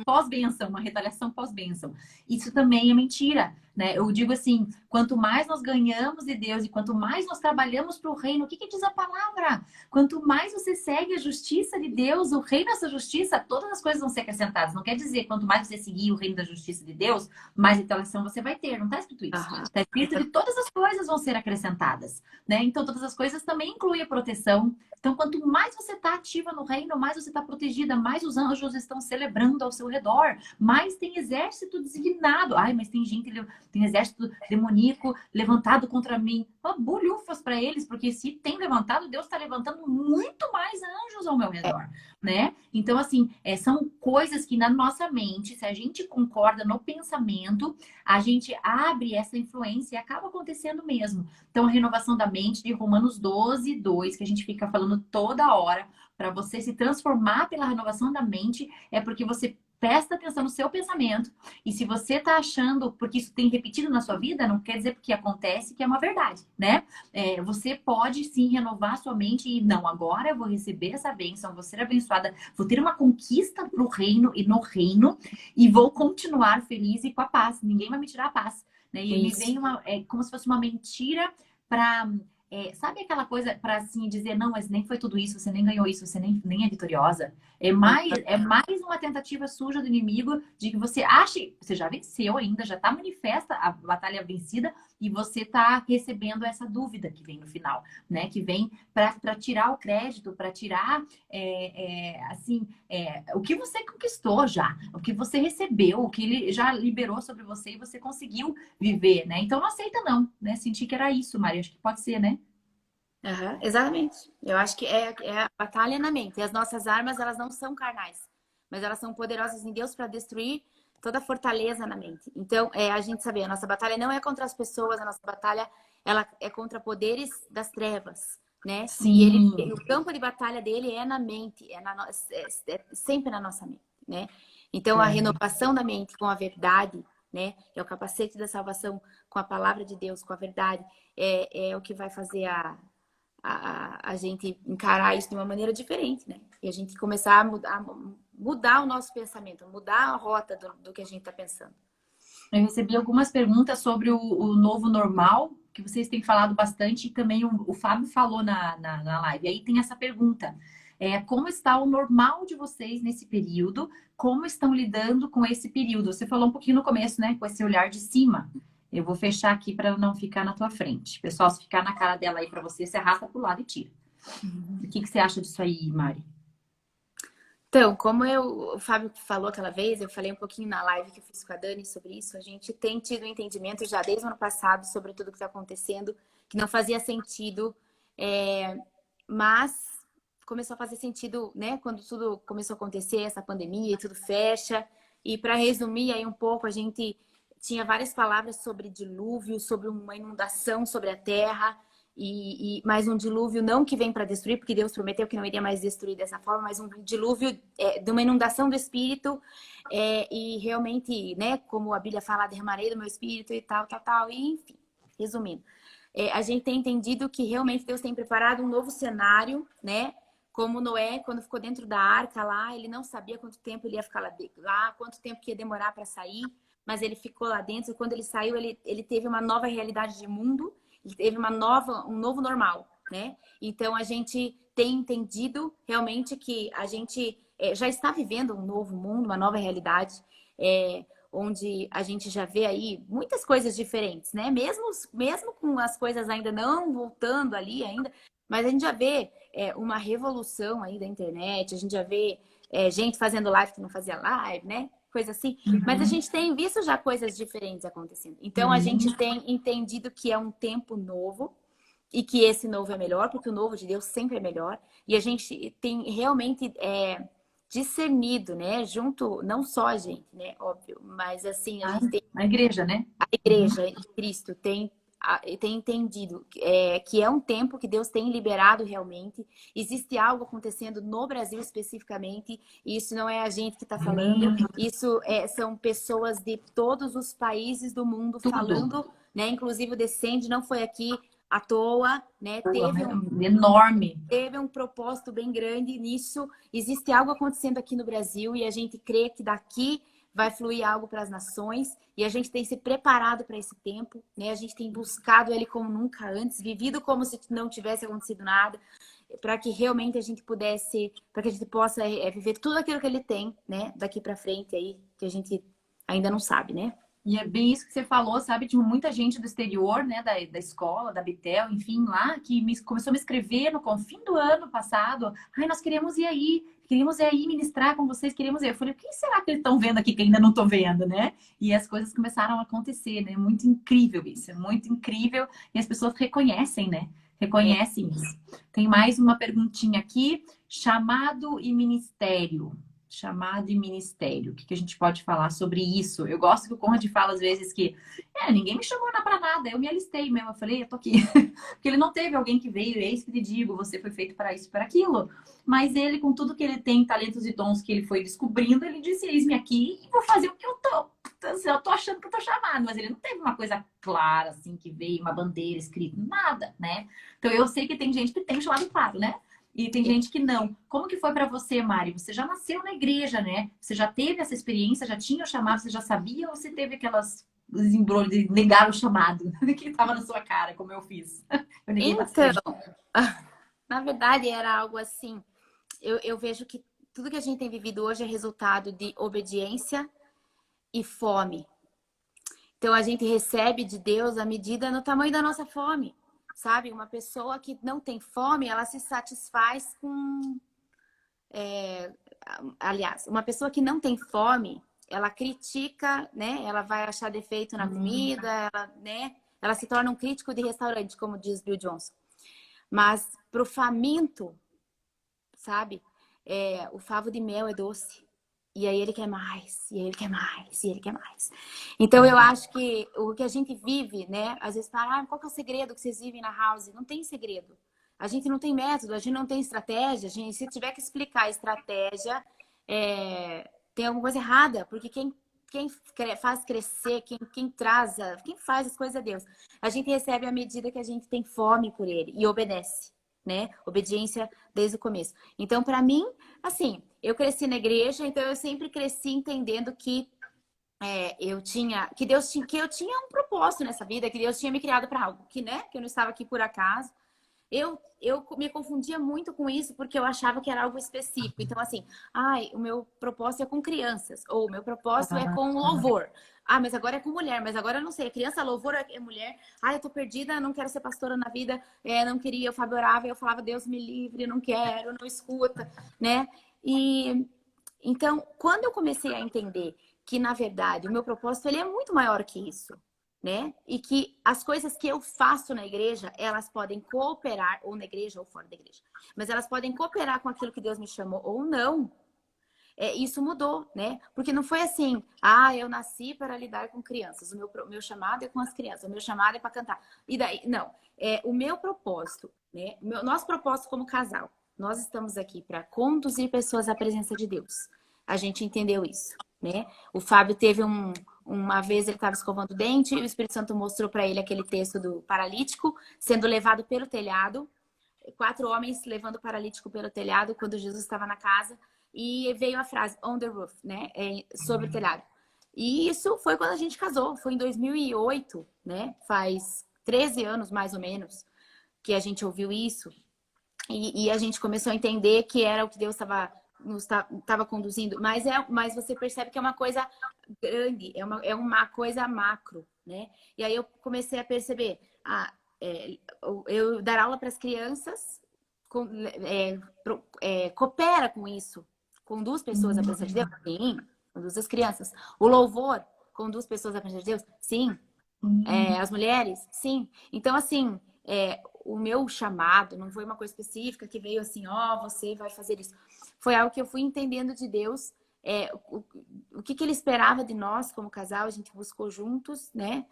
pós-bênção, uma retaliação pós-bênção. Isso também é mentira, né? Eu digo assim, quanto mais nós ganhamos de Deus e quanto mais nós trabalhamos para o reino, o que diz a palavra? Quanto mais você segue a justiça de Deus, o reino dessa justiça, todas as coisas vão ser acrescentadas. Não quer dizer quanto mais você seguir o reino da justiça de Deus, mais retaliação você vai ter. Não está escrito isso. Está escrito que todas as coisas vão ser acrescentadas, né? Então, todas as coisas também incluem a proteção. Então, quanto mais você está ativa no reino, mais você está protegida, mais os anjos estão celebrando ao seu redor, mais tem exército designado. Ai, mas tem gente, tem exército demoníaco levantado contra mim. Oh, bolhufas para eles, porque se tem levantado, Deus está levantando muito mais anjos ao meu redor, né? Então, assim, são coisas que na nossa mente, se a gente concorda no pensamento, a gente abre essa influência e acaba acontecendo mesmo. Então, a renovação da mente de Romanos 12, 2, que a gente fica falando toda hora, para você se transformar pela renovação da mente, é porque você presta atenção no seu pensamento. E se você está achando, porque isso tem repetido na sua vida, não quer dizer porque acontece que é uma verdade, né? Você pode sim renovar sua mente e não, agora eu vou receber essa bênção, vou ser abençoada, vou ter uma conquista pro reino e no reino e vou continuar feliz e com a paz. Ninguém vai me tirar a paz, né? E me vem como se fosse uma mentira para... sabe aquela coisa para assim dizer, não, mas nem foi tudo isso, você nem ganhou isso, você nem é vitoriosa. É mais uma tentativa suja do inimigo de que você ache, você já venceu ainda, já está manifesta a batalha vencida e você está recebendo essa dúvida que vem no final, né? Que vem para tirar o crédito, para tirar o que você conquistou já, o que você recebeu, o que ele já liberou sobre você e você conseguiu viver, né? Então não aceita não, né? Senti que era isso, Maria, acho que pode ser, né? Exatamente. Eu acho que é a batalha na mente. E as nossas armas, elas não são carnais, mas elas são poderosas em Deus para destruir toda a fortaleza na mente. Então, a gente saber, a nossa batalha não é contra as pessoas, a nossa batalha ela é contra poderes das trevas, né? Sim. E o campo de batalha dele é na mente, sempre na nossa mente, né? Então, a renovação da mente com a verdade, né? É o capacete da salvação com a palavra de Deus, com a verdade, é o que vai fazer a gente encarar isso de uma maneira diferente, né? E a gente começar a mudar o nosso pensamento, mudar a rota do que a gente está pensando. Eu recebi algumas perguntas sobre o novo normal, que vocês têm falado bastante, e também o Fábio falou na live. Aí tem essa pergunta. Como está o normal de vocês nesse período? Como estão lidando com esse período? Você falou um pouquinho no começo, né? Com esse olhar de cima. Eu vou fechar aqui para não ficar na tua frente. Pessoal, se ficar na cara dela aí para você, você arrasta pro lado e tira. O que você acha disso aí, Mari? Então, como o Fábio falou aquela vez, eu falei um pouquinho na live que eu fiz com a Dani sobre isso, a gente tem tido um entendimento já desde o ano passado sobre tudo que está acontecendo, que não fazia sentido, mas começou a fazer sentido, né, quando tudo começou a acontecer, essa pandemia e tudo fecha. E para resumir aí um pouco, a gente tinha várias palavras sobre dilúvio, sobre uma inundação sobre a terra, e mais um dilúvio não que vem para destruir, porque Deus prometeu que não iria mais destruir dessa forma, mas um dilúvio de uma inundação do Espírito, e realmente, né, como a Bíblia fala, derramarei do meu Espírito e tal, e enfim, resumindo. A gente tem entendido que realmente Deus tem preparado um novo cenário, né, Como Noé, quando ficou dentro da arca lá, ele não sabia quanto tempo ele ia ficar lá, quanto tempo que ia demorar para sair, mas ele ficou lá dentro. E quando ele saiu, ele teve uma nova realidade de mundo, ele teve um novo normal, né? Então a gente tem entendido realmente que a gente já está vivendo um novo mundo, uma nova realidade, onde a gente já vê aí muitas coisas diferentes, né? Mesmo com as coisas ainda não voltando ali ainda, mas a gente já vê uma revolução aí da internet, a gente já vê gente fazendo live que não fazia live, né? Coisa assim. Mas a gente tem visto já coisas diferentes acontecendo. Então a gente tem entendido que é um tempo novo e que esse novo é melhor, porque o novo de Deus sempre é melhor. E a gente tem realmente discernido, né? Junto, não só a gente, né? Óbvio, mas assim, a gente tem A igreja, né? a igreja de Cristo tem entendido que é um tempo que Deus tem liberado realmente. Existe algo acontecendo no Brasil especificamente, e isso não é a gente que está falando, isso são pessoas de todos os países do mundo falando, né? Inclusive o Descende não foi aqui à toa, né? Enorme. Teve um propósito bem grande nisso. Existe algo acontecendo aqui no Brasil e a gente crê que daqui vai fluir algo para as nações e a gente tem se preparado para esse tempo, né? A gente tem buscado ele como nunca antes, vivido como se não tivesse acontecido nada, para que realmente a gente pudesse, para que a gente possa viver tudo aquilo que ele tem, né? Daqui para frente aí, que a gente ainda não sabe, né? E é bem isso que você falou, sabe? Tinha muita gente do exterior, né? Da escola, da Betel, enfim, lá, que começou a me escrever no fim do ano passado. Ai, nós queremos ir aí, ministrar com vocês, queremos ir. Eu falei, o que será que eles estão vendo aqui que ainda não estou vendo, né? E as coisas começaram a acontecer, né? Muito incrível isso, é muito incrível. E as pessoas reconhecem, né? Reconhecem isso. Tem mais uma perguntinha aqui. Chamado e ministério. Chamado e ministério. O que a gente pode falar sobre isso? Eu gosto que o Conrad fala às vezes que ninguém me chamou para nada, eu me alistei mesmo. Eu falei, eu tô aqui. Porque ele não teve alguém que veio, eis que lhe digo, você foi feito para isso, para aquilo. Mas ele, com tudo que ele tem, talentos e dons que ele foi descobrindo, ele disse, eis-me aqui e vou fazer o que eu tô. Eu tô achando que eu tô chamado, mas ele não teve uma coisa clara, assim, que veio, uma bandeira escrita, nada, né? Então eu sei que tem gente que tem chamado claro, né? E tem gente que não. Como que foi para você, Mari? Você já nasceu na igreja, né? Você já teve essa experiência, já tinha o chamado, você já sabia ou você teve aquelas embrulhos de negar o chamado que estava na sua cara, como eu fiz? Eu neguei bastante. Na verdade, era algo assim. Eu vejo que tudo que a gente tem vivido hoje é resultado de obediência e fome. Então, a gente recebe de Deus a medida no tamanho da nossa fome. Sabe? Uma pessoa que não tem fome, ela se satisfaz com... Aliás, uma pessoa que não tem fome, ela critica, né? Ela vai achar defeito na comida, né? Ela se torna um crítico de restaurante, como diz Bill Johnson. Mas pro faminto, sabe? O favo de mel é doce. E aí ele quer mais, e aí ele quer mais, e ele quer mais. Então eu acho que o que a gente vive, né? Às vezes fala, qual que é o segredo que vocês vivem na house? Não tem segredo. A gente não tem método, a gente não tem estratégia. Se tiver que explicar a estratégia, tem alguma coisa errada. Porque quem faz crescer, quem faz as coisas é Deus. A gente recebe à medida que a gente tem fome por ele e obedece, né? Obediência desde o começo. Então, para mim, assim, eu cresci na igreja, então eu sempre cresci entendendo que eu tinha um propósito nessa vida, que Deus tinha me criado para algo, que eu não estava aqui por acaso. Eu me confundia muito com isso porque eu achava que era algo específico. Então, assim, o meu propósito é com crianças, ou o meu propósito é com louvor. Mas agora é com mulher, mas agora eu não sei. Criança, louvor é mulher. Eu tô perdida, não quero ser pastora na vida, não queria. O Fábio orava e eu falava, Deus me livre, não quero, não escuta, né? E então, quando eu comecei a entender que, na verdade, o meu propósito ele é muito maior que isso, né? E que as coisas que eu faço na igreja, elas podem cooperar, ou na igreja ou fora da igreja, mas elas podem cooperar com aquilo que Deus me chamou ou não. Isso mudou, né? Porque não foi assim, eu nasci para lidar com crianças, o meu chamado é com as crianças, o meu chamado é para cantar. E daí, não. O meu propósito, né? Nosso propósito como casal, nós estamos aqui para conduzir pessoas à presença de Deus. A gente entendeu isso, né? O Fábio teve uma vez ele estava escovando o dente e o Espírito Santo mostrou para ele aquele texto do paralítico sendo levado pelo telhado 4 homens levando o paralítico pelo telhado quando Jesus estava na casa. E veio a frase, on the roof, né? Sobre o telhado. E isso foi quando a gente casou, foi em 2008, né? Faz 13 anos, mais ou menos, que a gente ouviu isso. E a gente começou a entender que era o que Deus estava conduzindo. Mas você percebe que é uma coisa grande, é uma coisa macro, né? E aí eu comecei a perceber, eu dar aula para as crianças coopera com isso. Conduz pessoas à presença de Deus? Sim. Conduz as crianças. O louvor conduz pessoas à presença de Deus? Sim. As mulheres? Sim. Então, assim, o meu chamado não foi uma coisa específica que veio assim, você vai fazer isso. Foi algo que eu fui entendendo de Deus, o que ele esperava de nós como casal, a gente buscou juntos, né?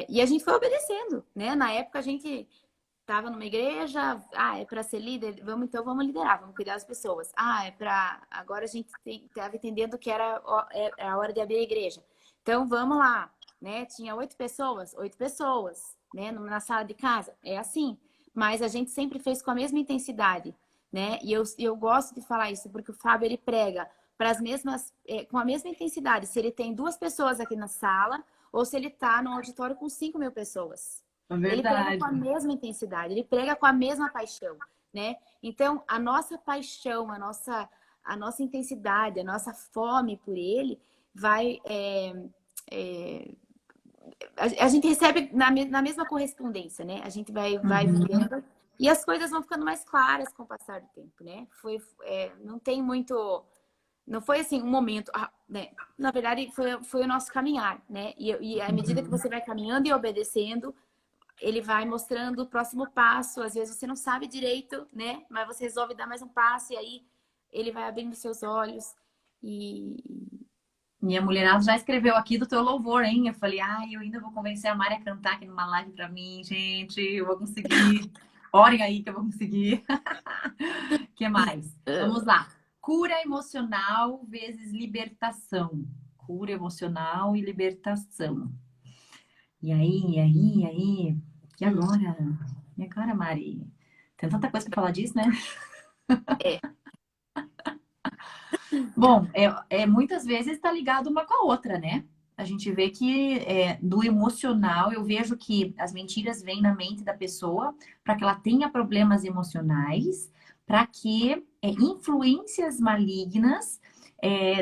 E a gente foi obedecendo, né? Na época a gente estava numa igreja, é para ser líder, vamos liderar, vamos cuidar das pessoas. Agora a gente estava entendendo que era a hora de abrir a igreja. Então vamos lá, né? Tinha 8 pessoas, né? Na sala de casa, é assim. Mas a gente sempre fez com a mesma intensidade, né? E eu gosto de falar isso porque o Fábio ele prega para as mesmas, com a mesma intensidade. Se ele tem 2 pessoas aqui na sala ou se ele está no auditório com 5.000 pessoas. É Ele prega verdade. com a mesma intensidade, ele prega com a mesma paixão, né? Então, a nossa paixão, a nossa intensidade, a nossa fome por ele vai... a gente recebe na mesma correspondência, né? A gente vai vivendo e as coisas vão ficando mais claras com o passar do tempo, né? Não tem muito... Não foi assim um momento, né? Na verdade, foi o nosso caminhar, né? E à medida que você vai caminhando e obedecendo, ele vai mostrando o próximo passo. Às vezes você não sabe direito, né? Mas você resolve dar mais um passo e aí ele vai abrindo seus olhos. Minha mulherada já escreveu aqui do teu louvor, hein? Eu falei, eu ainda vou convencer a Mari a cantar aqui numa live pra mim, gente. Eu vou conseguir. Orem aí que eu vou conseguir. O que mais? Vamos lá. Cura emocional vezes libertação. Cura emocional e libertação. E aí, e aí, e aí? E agora? E agora, Mari? Tem tanta coisa pra falar disso, né? É. Bom, muitas vezes está ligado uma com a outra, né? A gente vê que do emocional, eu vejo que as mentiras vêm na mente da pessoa para que ela tenha problemas emocionais, para que influências malignas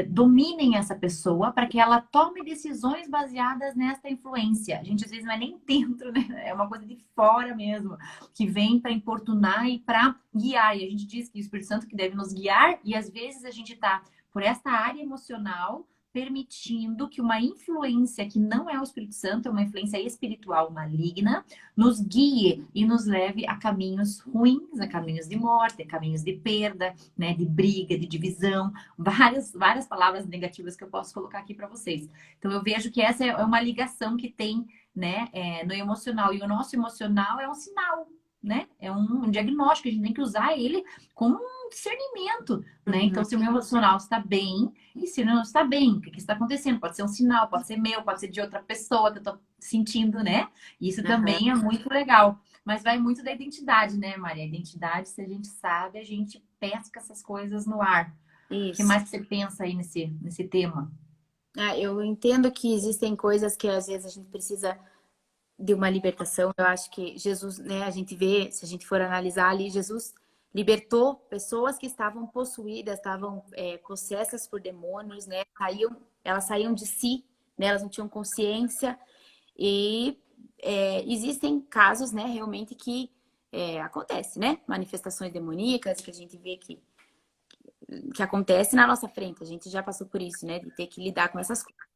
dominem essa pessoa, para que ela tome decisões baseadas nessa influência. A gente às vezes não é nem dentro, né? É uma coisa de fora mesmo, que vem para importunar e para guiar. E a gente diz que o Espírito Santo que deve nos guiar, e às vezes a gente está por essa área emocional, permitindo que uma influência que não é o Espírito Santo, é uma influência espiritual maligna, nos guie e nos leve a caminhos ruins, a caminhos de morte, a caminhos de perda, né, de briga, de divisão, várias palavras negativas que eu posso colocar aqui para vocês. Então eu vejo que essa é uma ligação que tem, né, no emocional, e o nosso emocional é um sinal, né? É um diagnóstico, a gente tem que usar ele como um discernimento, né? Então, se o meu emocional está bem e se não está bem, o que está acontecendo? Pode ser um sinal, pode ser meu, pode ser de outra pessoa que eu estou sentindo, né? Isso também é muito legal. Mas vai muito da identidade, né, Maria? A identidade, se a gente sabe, a gente pesca essas coisas no ar. Isso. O que mais que você pensa aí nesse tema? Eu entendo que existem coisas que às vezes a gente precisa de uma libertação. Eu acho que Jesus, né, a gente vê, se a gente for analisar ali, Jesus libertou pessoas que estavam possuídas, estavam possessas por demônios, né? Elas saíam de si, né? Elas não tinham consciência. E existem casos, né, realmente que acontece, né? Manifestações demoníacas que a gente vê que acontece na nossa frente. A gente já passou por isso, né? De ter que lidar com essas coisas.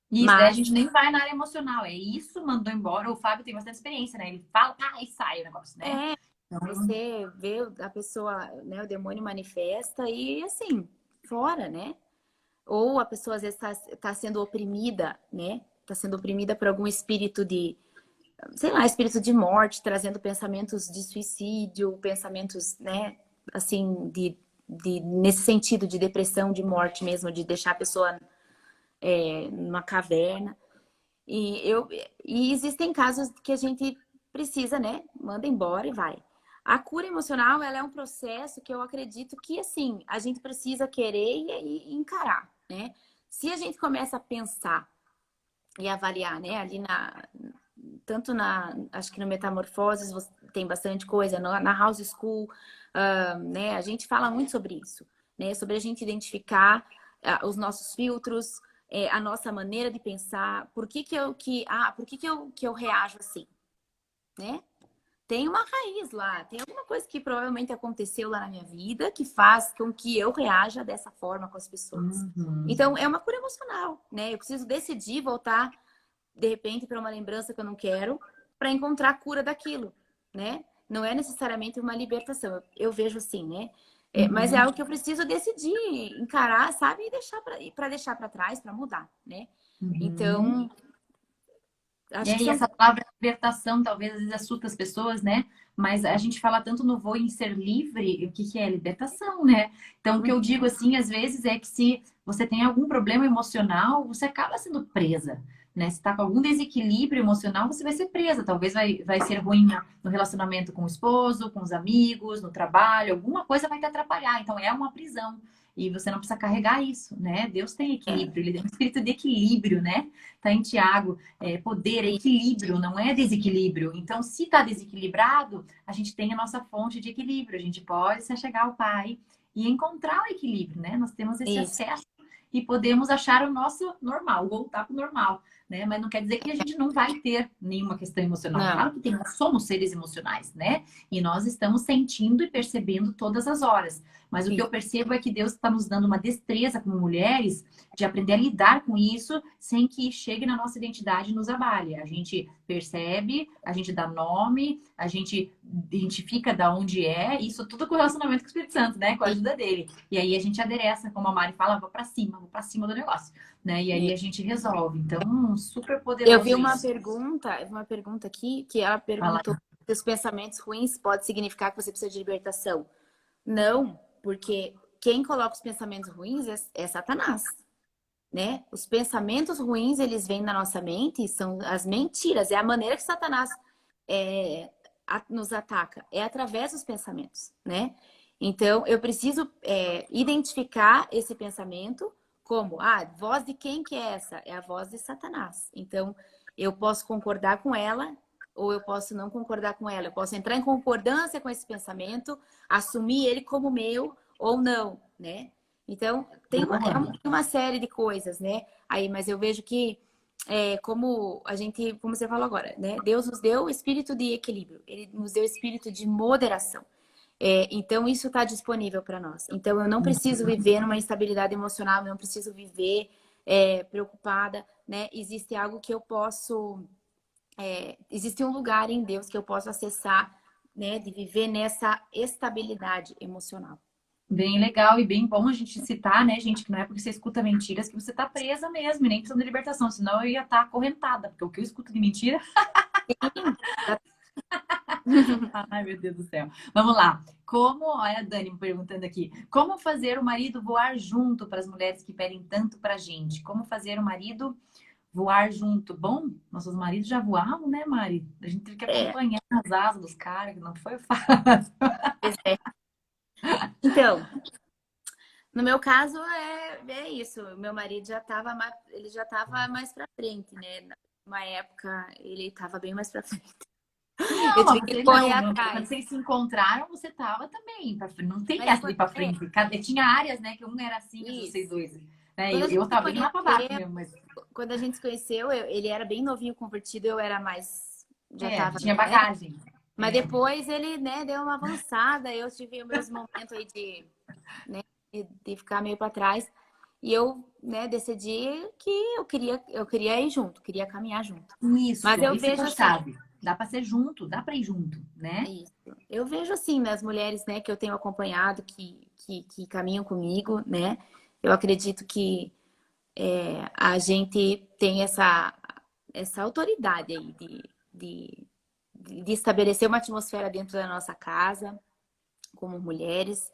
Isso, daí a gente nem vai na área emocional. É isso, mandou embora. O Fábio tem bastante experiência, né? Ele fala, e sai o negócio, né? Então, você vê a pessoa, né? O demônio manifesta e assim, fora, né? Ou a pessoa às vezes tá sendo oprimida, né? Tá sendo oprimida por algum espírito sei lá, espírito de morte, trazendo pensamentos de suicídio, pensamentos, né? Assim, nesse sentido de depressão, de morte mesmo, de deixar a pessoa numa caverna. E existem casos que a gente precisa, né? Manda embora e vai. A cura emocional, ela é um processo que eu acredito que, assim, a gente precisa querer e encarar, né? Se a gente começa a pensar e avaliar, né, ali tanto acho que no Metamorfoses tem bastante coisa, na House School, né, a gente fala muito sobre isso, né, sobre a gente identificar os nossos filtros, a nossa maneira de pensar, por que que eu reajo assim, né? Tem uma raiz lá, tem alguma coisa que provavelmente aconteceu lá na minha vida que faz com que eu reaja dessa forma com as pessoas. Uhum. Então, é uma cura emocional, né? Eu preciso decidir voltar, de repente, para uma lembrança que eu não quero, para encontrar a cura daquilo, né? Não é necessariamente uma libertação, eu vejo assim, né? Mas é Uhum. algo que eu preciso decidir, encarar, sabe? E deixar para trás, para mudar, né? Uhum. Então, E acho que aí, são. essa palavra libertação talvez às vezes assusta as pessoas, né? Mas a gente fala tanto no voo em ser livre, e o que que é libertação, né? Então, o que eu digo assim, às vezes, é que se você tem algum problema emocional, você acaba sendo presa, né? Se tá com algum desequilíbrio emocional, você vai ser presa. Talvez vai ser ruim no relacionamento com o esposo, com os amigos, no trabalho, alguma coisa vai te atrapalhar. Então, é uma prisão. E você não precisa carregar isso, né? Deus tem É, equilíbrio, ele tem um espírito de equilíbrio, né? Tá em Tiago. Poder, equilíbrio, não é desequilíbrio. Então, se está desequilibrado, a gente tem a nossa fonte de equilíbrio. A gente pode se chegar ao Pai e encontrar o equilíbrio, né? Nós temos esse isso. acesso e podemos achar o nosso normal, voltar para o normal, né? Mas não quer dizer que a gente não vai ter nenhuma questão emocional. Não. Claro que tem, nós somos seres emocionais, né? E nós estamos sentindo e percebendo todas as horas. Mas o que eu Isso. percebo é que Deus está nos dando uma destreza como mulheres de aprender a lidar com isso sem que chegue na nossa identidade e nos abale. A gente percebe, a gente dá nome, a gente identifica da onde é, isso tudo com o relacionamento com o Espírito Santo, né? Com a ajuda dele. E aí a gente adereça, como a Mari fala, vou para cima do negócio, né? E aí a gente resolve. Então, super Eu vi poderoso isso. uma pergunta aqui, que ela Fala. perguntou se os pensamentos ruins pode significar que você precisa de libertação. Não, porque quem coloca os pensamentos ruins é Satanás, né? Os pensamentos ruins, eles vêm na nossa mente e são as mentiras, é a maneira que Satanás nos ataca, é através dos pensamentos, né? Então, eu preciso identificar esse pensamento como, voz de quem que é essa? É a voz de Satanás. Então, eu posso concordar com ela ou eu posso não concordar com ela. Eu posso entrar em concordância com esse pensamento, assumir ele como meu ou não, né? Então, Boa. tem uma série de coisas, né? Aí, mas eu vejo que como você falou agora, né? Deus nos deu o espírito de equilíbrio, Ele nos deu o espírito de moderação. Então, isso está disponível para nós. Então, eu não preciso viver numa instabilidade emocional, eu não preciso viver preocupada, né? Existe algo que eu posso, existe um lugar em Deus que eu posso acessar, né? De viver nessa estabilidade emocional. Bem legal e bem bom a gente citar, né, gente, que não é porque você escuta mentiras que você tá presa mesmo, e nem precisando de libertação, senão eu ia estar acorrentada, porque o que eu escuto de mentira. Ai, meu Deus do céu. Vamos lá. Olha a Dani me perguntando aqui, como fazer o marido voar junto para as mulheres que pedem tanto pra gente? Como fazer o marido voar junto? Bom, nossos maridos já voavam, né, Mari? A gente teve que É, acompanhar as asas dos caras, que não foi fácil. pois é. Então, no meu caso é isso. Meu marido ele já estava mais para frente, né? Numa época ele estava bem mais para frente. Não, Eu mas tive que você correr não. Quando atrás. vocês se encontraram, você tava também. Não tem Mas essa de ir pra frente. Tinha áreas, né, que um era assim, as vocês isso. dois. Né? Quando a gente Eu se tava bem lá pra baixo conheceu, mesmo, mas ele era bem novinho convertido, eu era mais já estava, tinha né? bagagem. Mas depois ele, né, deu uma avançada. Eu tive meus momentos aí né, de ficar meio para trás. E eu, né, decidi que eu queria ir junto, queria caminhar junto. Mas eu Isso que é vejo a assim, chave. Dá pra ser junto, dá pra ir junto, né? isso. Eu vejo assim nas mulheres, né, que eu tenho acompanhado, que caminham comigo, né? Eu acredito que a gente tem essa autoridade aí de, de estabelecer uma atmosfera dentro da nossa casa, como mulheres.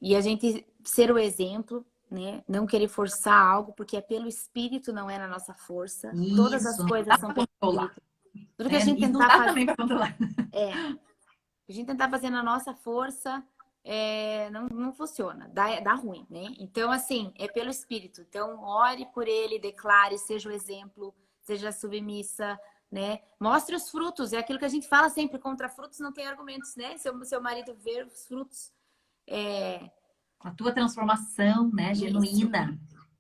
E a gente ser o exemplo, né? Não querer forçar algo, porque é pelo espírito, não é na nossa força. Todas as Isso, não coisas dá são pra pelo controlar, espírito. Tudo que a né? gente E não tentar dá fazer também pra controlar. A gente tentar fazer na nossa força, não funciona, dá ruim, né? Então, assim, é pelo Espírito. Então, ore por ele, declare, seja o exemplo, seja submissa, né? Mostre os frutos, é aquilo que a gente fala sempre, contra frutos não tem argumentos, né? Seu marido ver os frutos. A tua transformação, né, Isso, genuína.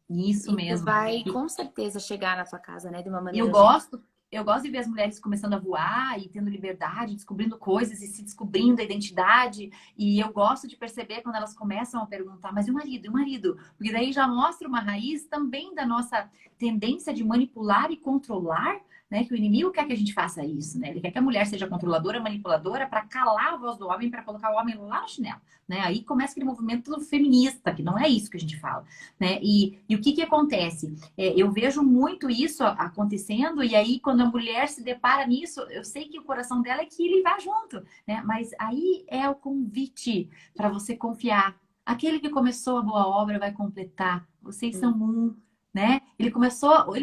Isso isso mesmo. vai com certeza chegar na sua casa, né? De uma E eu maneira geral. gosto, eu gosto de ver as mulheres começando a voar e tendo liberdade, descobrindo coisas e se descobrindo a identidade. E eu gosto de perceber quando elas começam a perguntar, mas e o marido? E o marido? Porque daí já mostra uma raiz também da nossa tendência de manipular e controlar, né? Que o inimigo quer que a gente faça isso, né? Ele quer que a mulher seja controladora, manipuladora, para calar a voz do homem, para colocar o homem lá no chinelo, né? Aí começa aquele movimento feminista, que não é isso que a gente fala, né? E o que que acontece? Eu vejo muito isso acontecendo, e aí, quando a mulher se depara nisso, eu sei que o coração dela é que ele vai junto, né? Mas aí é o convite para você confiar. Aquele que começou a boa obra vai completar. Vocês são um, né? Ele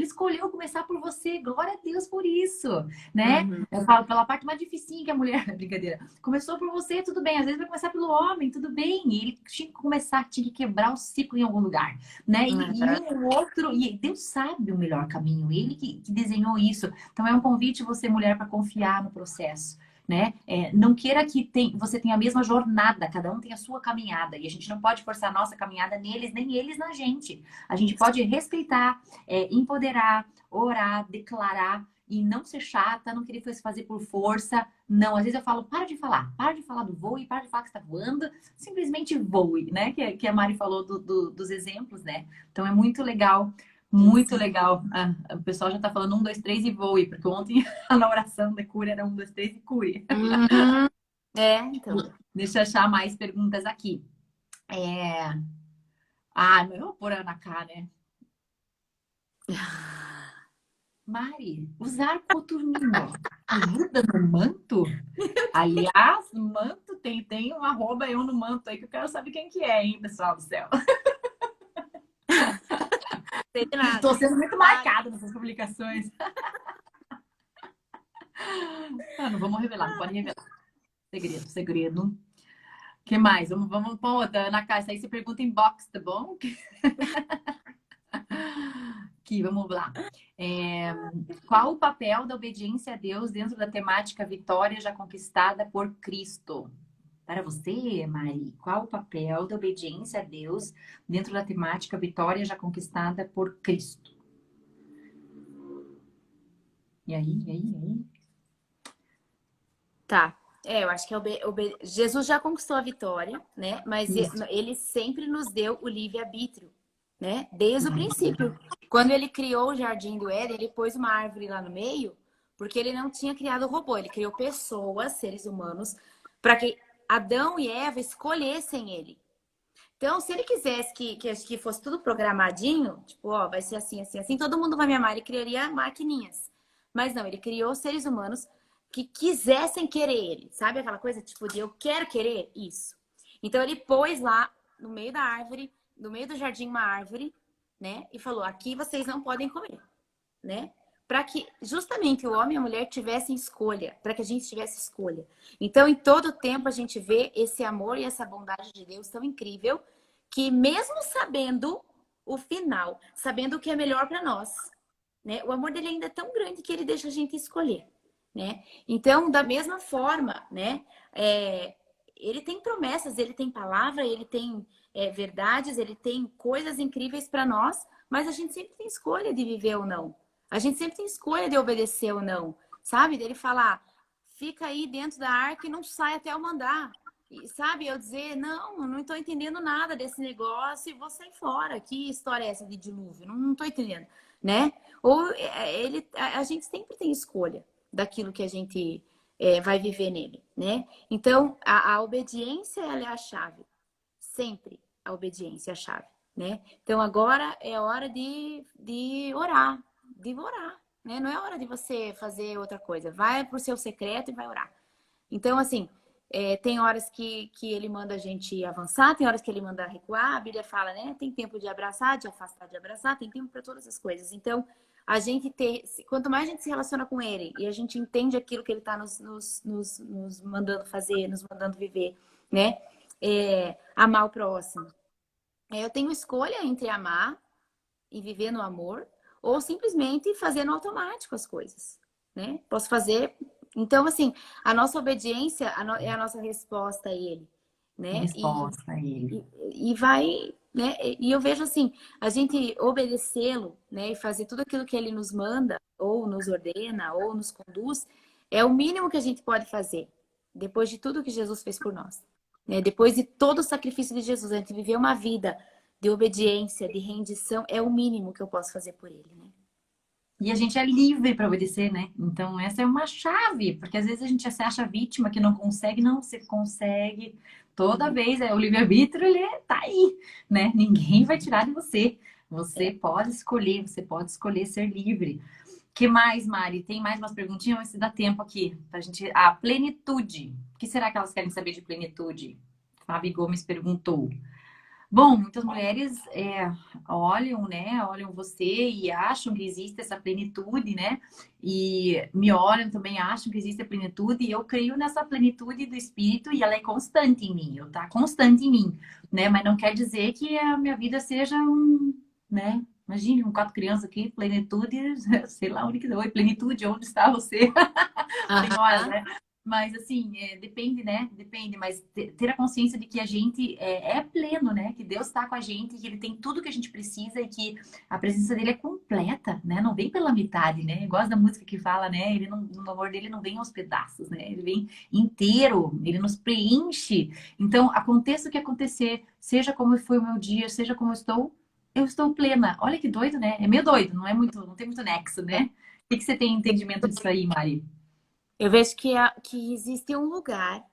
escolheu começar por você. Glória a Deus por isso, né? Uhum. Eu falo pela parte mais dificinha que a mulher, brincadeira, começou por você, tudo bem. Às vezes vai começar pelo homem, tudo bem. E ele tinha que começar, tinha que quebrar o ciclo em algum lugar, né? E um outro, e Deus sabe o melhor caminho, ele que desenhou isso. Então é um convite você, mulher, para confiar no processo, né? Não queira que você tenha a mesma jornada, cada um tem a sua caminhada, e a gente não pode forçar a nossa caminhada neles, nem eles na gente. A gente pode respeitar, empoderar, orar, declarar, e não ser chata, não querer fazer por força. Não, às vezes eu falo, para de falar do voo e para de falar que está voando, simplesmente voe, né? Que a Mari falou dos exemplos, né? Então é muito legal, muito legal. O pessoal já está falando 1, 2, 3 e voe, porque ontem na oração da cura era 1, 2, 3 e cure. Uhum. Então. Deixa eu achar mais perguntas aqui. Não, eu vou pôr a Ana K, né? Mari, usar coturninho ajuda no manto? Aliás, manto tem um arroba eu no manto aí que eu quero saber quem que é, hein, pessoal do céu. Estou sendo muito marcada nessas publicações. Não vamos revelar, não pode revelar. Segredo, segredo. O que mais? Vamos para outra. Ana Cássia, aí você pergunta em box, tá bom? Aqui, vamos lá. Qual o papel da obediência a Deus dentro da temática vitória já conquistada por Cristo? Para você, Mari, qual o papel da obediência a Deus dentro da temática vitória já conquistada por Cristo? E aí? Tá. Eu acho que Jesus já conquistou a vitória, né? Mas Isso. ele sempre nos deu o livre-arbítrio, né? Desde o princípio. Quando ele criou o Jardim do Éden, ele pôs uma árvore lá no meio, porque ele não tinha criado o robô, ele criou pessoas, seres humanos, para que Adão e Eva escolhessem ele. Então, se ele quisesse que fosse tudo programadinho, tipo, ó, vai ser assim, assim, assim, todo mundo vai me amar, ele criaria maquininhas. Mas não, ele criou seres humanos que quisessem querer ele. Sabe aquela coisa, tipo, de eu quero querer isso. Então, ele pôs lá, no meio da árvore, no meio do jardim, uma árvore, né? E falou, aqui vocês não podem comer, né? Para que justamente o homem e a mulher tivessem escolha, para que a gente tivesse escolha. Então, em todo tempo, a gente vê esse amor e essa bondade de Deus tão incrível, que mesmo sabendo o final, sabendo o que é melhor para nós, né? O amor dele ainda é tão grande que ele deixa a gente escolher, né? Então, da mesma forma, né? Ele tem promessas, ele tem palavra, ele tem verdades, ele tem coisas incríveis para nós, mas a gente sempre tem escolha de viver ou não. A gente sempre tem escolha de obedecer ou não, sabe? Dele falar, fica aí dentro da arca e não sai até eu mandar. E, sabe, eu dizer, não estou entendendo nada desse negócio e vou sair fora. Que história é essa de dilúvio? Não estou entendendo, né? Ou a gente sempre tem escolha daquilo que a gente vai viver nele, né? Então, a obediência, ela é a chave. Sempre a obediência é a chave, né? Então, agora é hora de orar, né? Não é hora de você fazer outra coisa. Vai pro seu secreto e vai orar. Então, assim, tem horas que ele manda a gente avançar, tem horas que ele manda recuar. A Bíblia fala, né? Tem tempo de abraçar, de afastar, de abraçar, tem tempo para todas as coisas. Então, quanto mais a gente se relaciona com ele e a gente entende aquilo que ele está nos mandando fazer, nos mandando viver, né? Amar o próximo. Eu tenho escolha entre amar e viver no amor ou simplesmente fazer no automático as coisas, né? Posso fazer. Então, assim, a nossa obediência é a nossa resposta a ele, né? Resposta a ele. E vai, né? E eu vejo assim, a gente obedecê-lo, né? E fazer tudo aquilo que ele nos manda, ou nos ordena, ou nos conduz, é o mínimo que a gente pode fazer, depois de tudo que Jesus fez por nós, né? Depois de todo o sacrifício de Jesus, a gente viver uma vida de obediência, de rendição, é o mínimo que eu posso fazer por ele, né? E a gente é livre para obedecer, né? Então, essa é uma chave, porque às vezes a gente se acha vítima que não consegue, não, você consegue. Toda vez, o livre-arbítrio, ele tá aí, né? Ninguém vai tirar de você. Você pode escolher ser livre. Que mais, Mari? Tem mais umas perguntinhas? Mas se dá tempo aqui pra gente. A plenitude. O que será que elas querem saber de plenitude? Fábio Gomes perguntou. Bom, muitas mulheres olham, né? Olham você e acham que existe essa plenitude, né? E me olham também, acham que existe a plenitude. E eu creio nessa plenitude do Espírito e ela é constante em mim. Tá constante em mim, né? Mas não quer dizer que a minha vida seja né? Imagine, com 4 crianças aqui, plenitude, sei lá onde que deu. Oi, plenitude, onde está você? Tem horas, Aham. né? Mas assim, depende, né? Depende, mas ter a consciência de que a gente é pleno, né? Que Deus está com a gente, que Ele tem tudo que a gente precisa e que a presença dele é completa, né? Não vem pela metade, né? Eu gosto da música que fala, né? Ele não, o amor dele não vem aos pedaços, né? Ele vem inteiro, ele nos preenche. Então, aconteça o que acontecer, seja como foi o meu dia, seja como eu estou plena. Olha que doido, né? É meio doido, não é muito, não tem muito nexo, né? O que você tem entendimento disso aí, Mari? Eu vejo que existe um lugar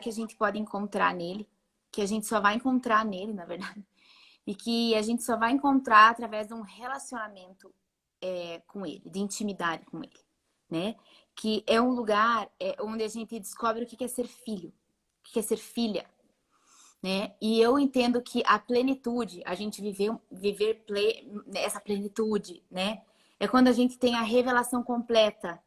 que a gente pode encontrar nele, que a gente só vai encontrar nele, na verdade, e que a gente só vai encontrar através de um relacionamento com ele, de intimidade com ele, né? Que é um lugar onde a gente descobre o que é ser filho, o que é ser filha, né? E eu entendo que a plenitude, a gente viver essa plenitude, né? É quando a gente tem a revelação completa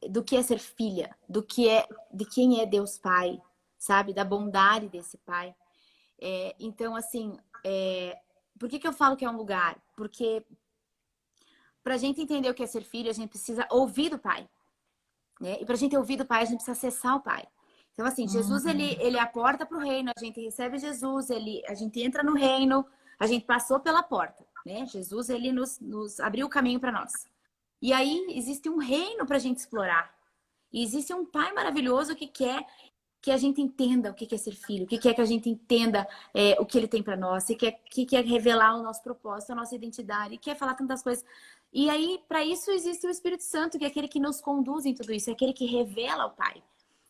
do que é ser filha, de quem é Deus Pai, sabe? Da bondade desse Pai. Então, assim, por que eu falo que é um lugar? Porque para a gente entender o que é ser filho, a gente precisa ouvir do Pai, né? E para a gente ouvir do Pai, a gente precisa acessar o Pai. Então, assim, Jesus, ele é a porta para o reino, a gente recebe Jesus, a gente entra no reino, a gente passou pela porta, né? Jesus, ele nos abriu o caminho para nós. E aí, existe um reino para a gente explorar. E existe um Pai maravilhoso que quer que a gente entenda o que é ser filho, que quer que a gente entenda o que ele tem para nós, que quer revelar o nosso propósito, a nossa identidade, quer falar tantas coisas. E aí, para isso, existe o Espírito Santo, que é aquele que nos conduz em tudo isso, é aquele que revela o Pai,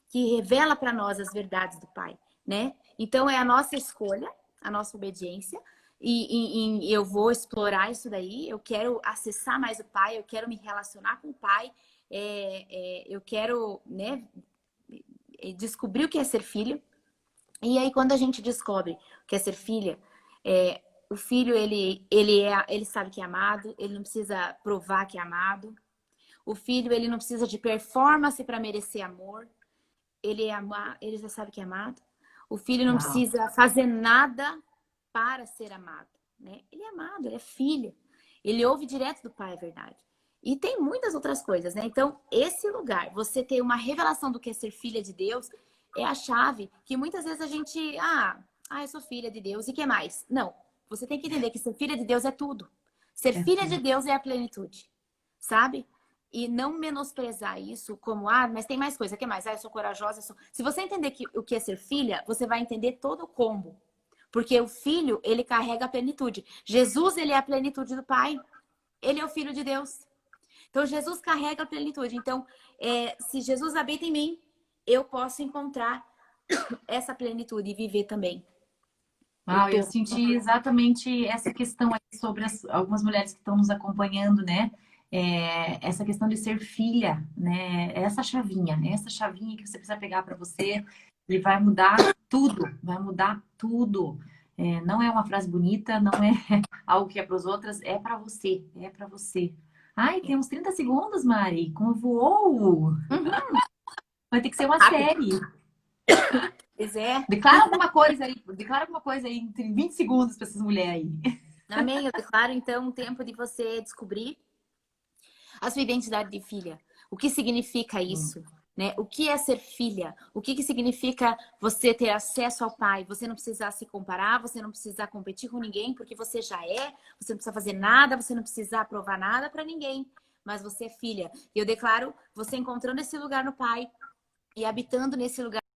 que revela para nós as verdades do Pai, né? Então, é a nossa escolha, a nossa obediência, e eu vou explorar isso daí, eu quero acessar mais o Pai, eu quero me relacionar com o Pai, eu quero, né, descobrir o que é ser filho. E aí, quando a gente descobre o que é ser filha, o filho, ele sabe que é amado, ele não precisa provar que é amado. O filho, ele não precisa de performance para merecer amor. Ele já sabe que é amado. O filho não Uau. precisa fazer nada para ser amado, né? Ele é amado, ele é filho. Ele ouve direto do pai, é verdade. E tem muitas outras coisas, né? Então, esse lugar, você ter uma revelação do que é ser filha de Deus, é a chave que muitas vezes a gente, eu sou filha de Deus, e que mais? Não. Você tem que entender que ser filha de Deus é tudo. Ser É filha de tudo. Deus é a plenitude, sabe? E não menosprezar isso como, mas tem mais coisa, que mais? Eu sou corajosa. Se você entender o que é ser filha, você vai entender todo o combo. Porque o filho, ele carrega a plenitude. Jesus, ele é a plenitude do Pai. Ele é o Filho de Deus. Então, Jesus carrega a plenitude. Então, se Jesus habita em mim, eu posso encontrar essa plenitude e viver também. Uau, eu senti exatamente essa questão aí sobre algumas mulheres que estão nos acompanhando, né? Essa questão de ser filha, né? Essa chavinha que você precisa pegar para você e vai mudar tudo, vai mudar tudo. Não é uma frase bonita, não é algo que é para os outros, é para você, é para você. Ai, tem uns 30 segundos, Mari, como voou! Uhum, Vai ter que ser uma rápido. série. Pois é. Declara alguma coisa aí em 20 segundos para essas mulheres aí. Amém. Eu declaro, então, um tempo de você descobrir a sua identidade de filha. O que significa isso? Né? O que é ser filha? O que significa você ter acesso ao pai? Você não precisar se comparar, você não precisar competir com ninguém, porque você já é, você não precisa fazer nada, você não precisa provar nada para ninguém, mas você é filha. E eu declaro você encontrando esse lugar no pai e habitando nesse lugar